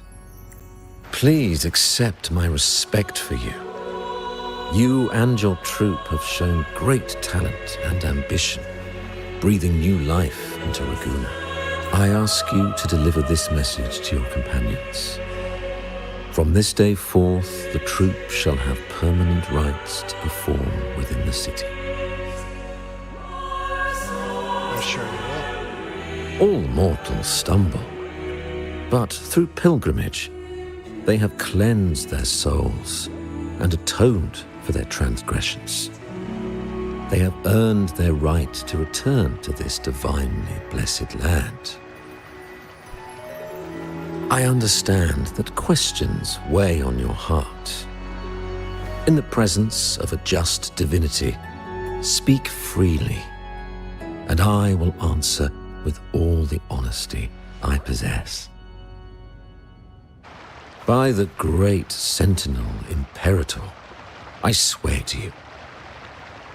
Please accept my respect for you. You and your troop have shown great talent and ambition, breathing new life into Ragusa. I ask you to deliver this message to your companions. From this day forth, the troop shall have permanent rights to perform within the city. Sure you will. All mortals stumble, but through pilgrimage, they have cleansed their souls and atoned for their transgressions. They have earned their right to return to this divinely blessed land. I understand that questions weigh on your heart. In the presence of a just divinity, speak freely, and I will answer with all the honesty I possess. By the great Sentinel Imperator, I swear to you,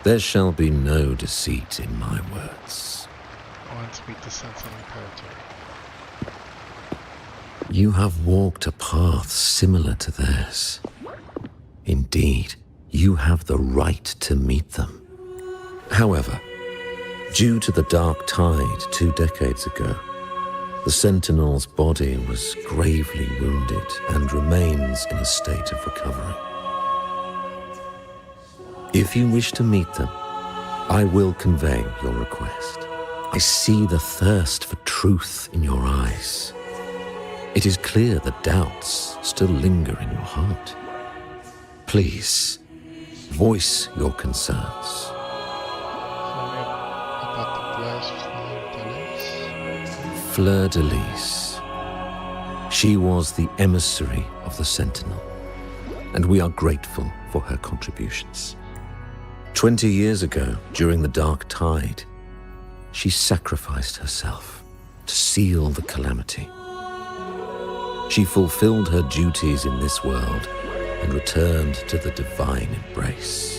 there shall be no deceit in my words. I want to meet the Sentinel Imperator. You have walked a path similar to theirs. Indeed, you have the right to meet them. However, due to the dark tide 2 decades ago, the Sentinel's body was gravely wounded and remains in a state of recovery. If you wish to meet them, I will convey your request. I see the thirst for truth in your eyes. It is clear that doubts still linger in your heart. Please, voice your concerns. Fleur-de-Lis. She was the emissary of the Sentinel, and we are grateful for her contributions. 20 years ago, during the Dark Tide, she sacrificed herself to seal the calamity. She fulfilled her duties in this world and returned to the divine embrace.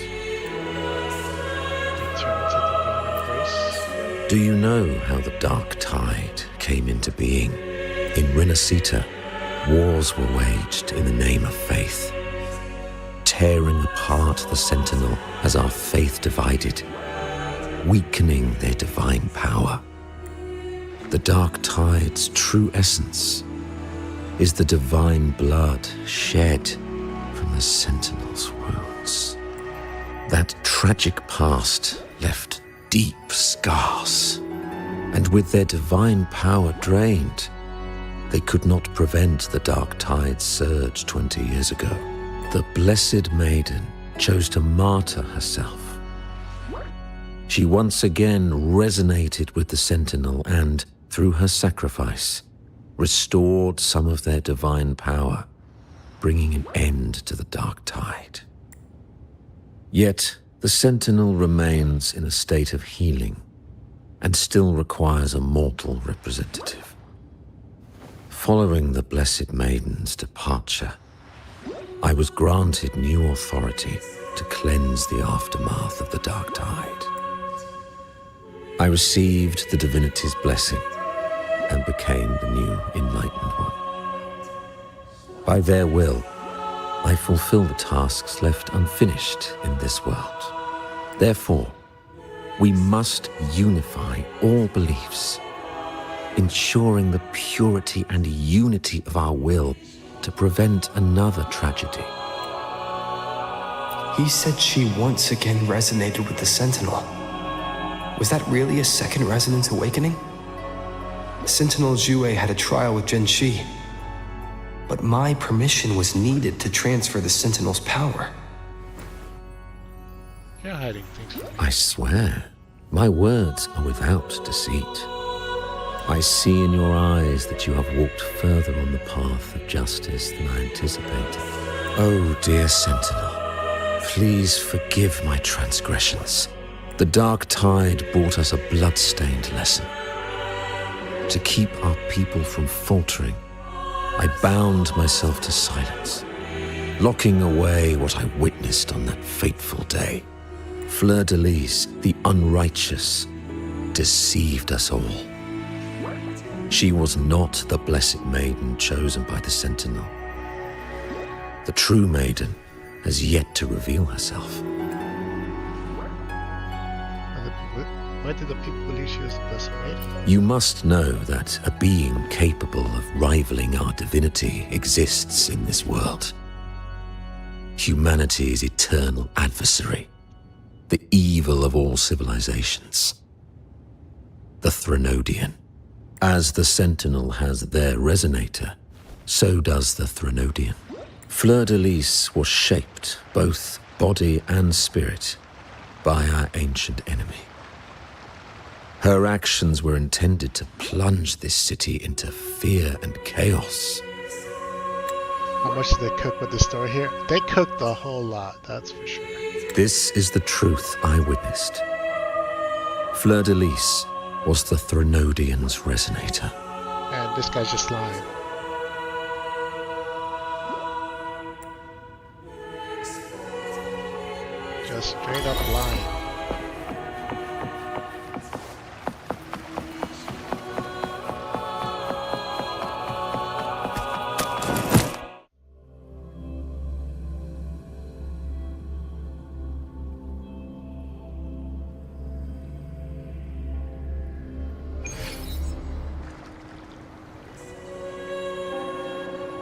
Do you know how the Dark Tide came into being? In Renacita, wars were waged in the name of faith, tearing apart the Sentinel as our faith divided, weakening their divine power. The Dark Tide's true essence is the divine blood shed from the Sentinel's wounds. That tragic past left deep scars, and with their divine power drained, they could not prevent the Dark Tide's surge 20 years ago. The Blessed Maiden chose to martyr herself. She once again resonated with the Sentinel and, through her sacrifice, restored some of their divine power, bringing an end to the Dark Tide. Yet, the Sentinel remains in a state of healing and still requires a mortal representative. Following the Blessed Maiden's departure, I was granted new authority to cleanse the aftermath of the Dark Tide. I received the divinity's blessing and became the new Enlightened One. By their will, I fulfill the tasks left unfinished in this world. Therefore, we must unify all beliefs, ensuring the purity and unity of our will to prevent another tragedy. He said she once again resonated with the Sentinel. Was that really a second resonance awakening? Sentinel Jue had a trial with Genshi, but my permission was needed to transfer the Sentinel's power. You're hiding things from me. I swear, my words are without deceit. I see in your eyes that you have walked further on the path of justice than I anticipated. Oh, dear Sentinel, please forgive my transgressions. The dark tide brought us a blood-stained lesson. To keep our people from faltering, I bound myself to silence, locking away what I witnessed on that fateful day. Fleur-de-Lis, the unrighteous, deceived us all. She was not the blessed maiden chosen by the Sentinel. The true maiden has yet to reveal herself. Why did the people believe she was the blessed maiden? You must know that a being capable of rivaling our divinity exists in this world. Humanity's eternal adversary, the evil of all civilizations, the Threnodian. As the Sentinel has their resonator, so does the Threnodian. Fleur-de-Lis was shaped, both body and spirit, by our ancient enemy. Her actions were intended to plunge this city into fear and chaos. How much did they cook with the story here? They cooked a whole lot, that's for sure. This is the truth I witnessed. Fleur-de-Lis was the Threnodian's resonator. And this guy's just lying. Just straight up lying.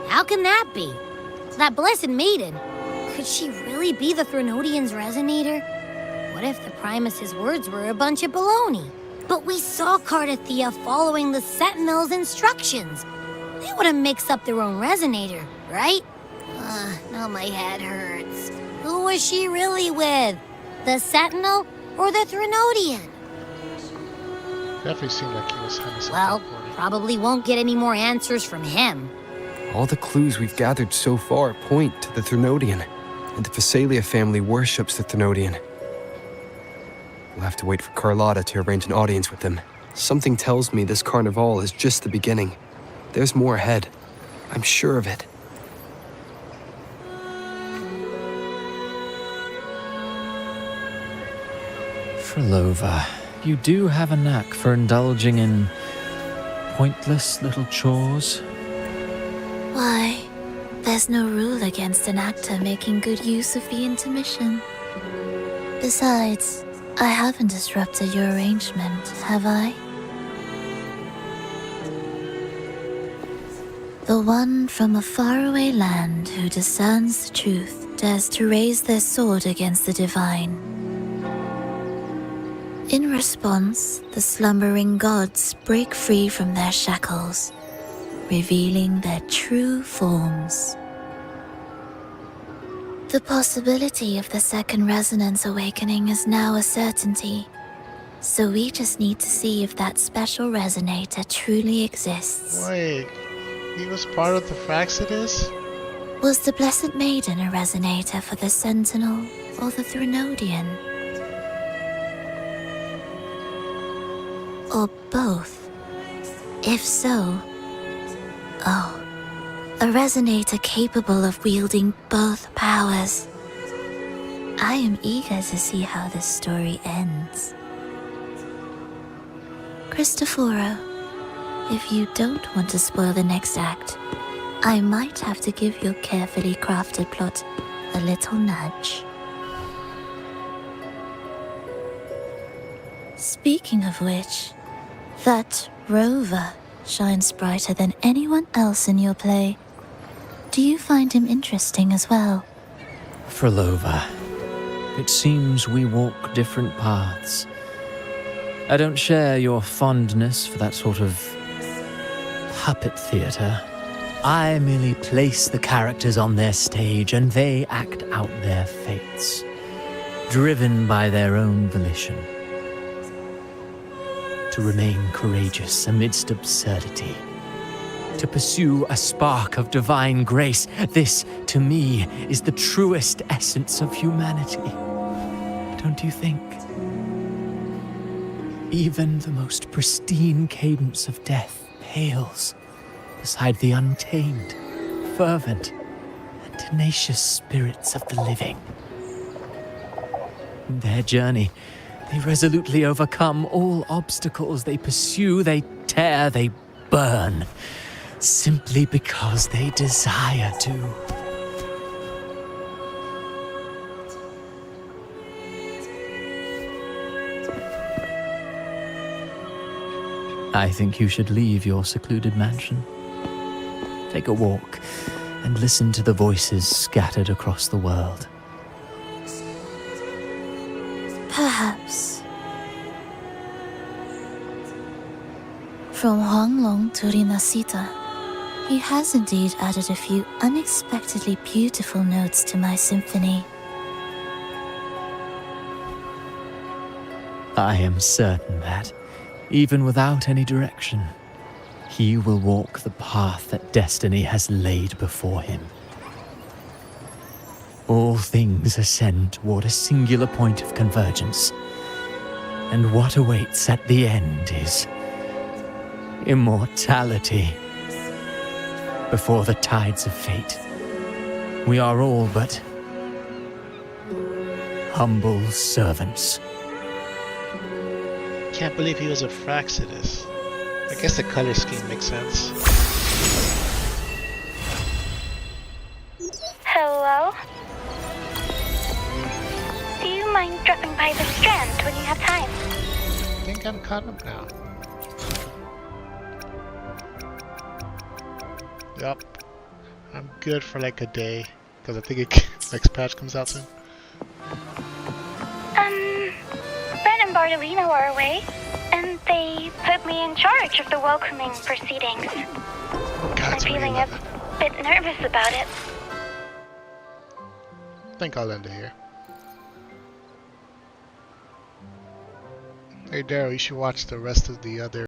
How can that be? That blessed maiden. Could she really be the Threnodian's resonator? What if the Primus's words were a bunch of baloney? But we saw Cardathea following the Sentinel's instructions. They wouldn't mix up their own resonator, right? Now my head hurts. Who was she really with? The Sentinel or the Threnodian? Definitely seemed like he was having something. Well, probably won't get any more answers from him. All the clues we've gathered so far point to the Threnodian, and the Phasalia family worships the Threnodian. We'll have to wait for Carlotta to arrange an audience with them. Something tells me this carnival is just the beginning. There's more ahead. I'm sure of it. Frolova, you do have a knack for indulging in pointless little chores. Why? There's no rule against an actor making good use of the intermission. Besides, I haven't disrupted your arrangement, have I? The one from a faraway land who discerns the truth dares to raise their sword against the divine. In response, the slumbering gods break free from their shackles, revealing their true forms. The possibility of the second resonance awakening is now a certainty, so we just need to see if that special resonator truly exists. Wait, he was part of the Fraxidus? Was the Blessed Maiden a resonator for the Sentinel or the Threnodian? Or both? If so, oh, a resonator capable of wielding both powers. I am eager to see how this story ends. Cristoforo, if you don't want to spoil the next act, I might have to give your carefully crafted plot a little nudge. Speaking of which, that rover shines brighter than anyone else in your play. Do you find him interesting as well? Frolova, it seems we walk different paths. I don't share your fondness for that sort of puppet theatre. I merely place the characters on their stage and they act out their fates, driven by their own volition. To remain courageous amidst absurdity. To pursue a spark of divine grace. This, to me, is the truest essence of humanity. Don't you think? Even the most pristine cadence of death pales beside the untamed, fervent, and tenacious spirits of the living. In their journey, they resolutely overcome all obstacles. They pursue, they tear, they burn, simply because they desire to. I think you should leave your secluded mansion. Take a walk and listen to the voices scattered across the world. Perhaps. From Huanglong to Rinasita, he has indeed added a few unexpectedly beautiful notes to my symphony. I am certain that, even without any direction, he will walk the path that destiny has laid before him. All things ascend toward a singular point of convergence, and what awaits at the end is immortality. Before the tides of fate, we are all but humble servants. Can't believe he was a Fraxidus. I guess the color scheme makes sense. Hello? Do you mind dropping by the Strand when you have time? I think I'm caught up now. Yup. I'm good for like a day. Because I think next patch comes out soon. Ben and Bartolino are away, and they put me in charge of the welcoming proceedings. I'm feeling a bit nervous about it. I think I'll end it here. Hey Daryl, you should watch the rest of the other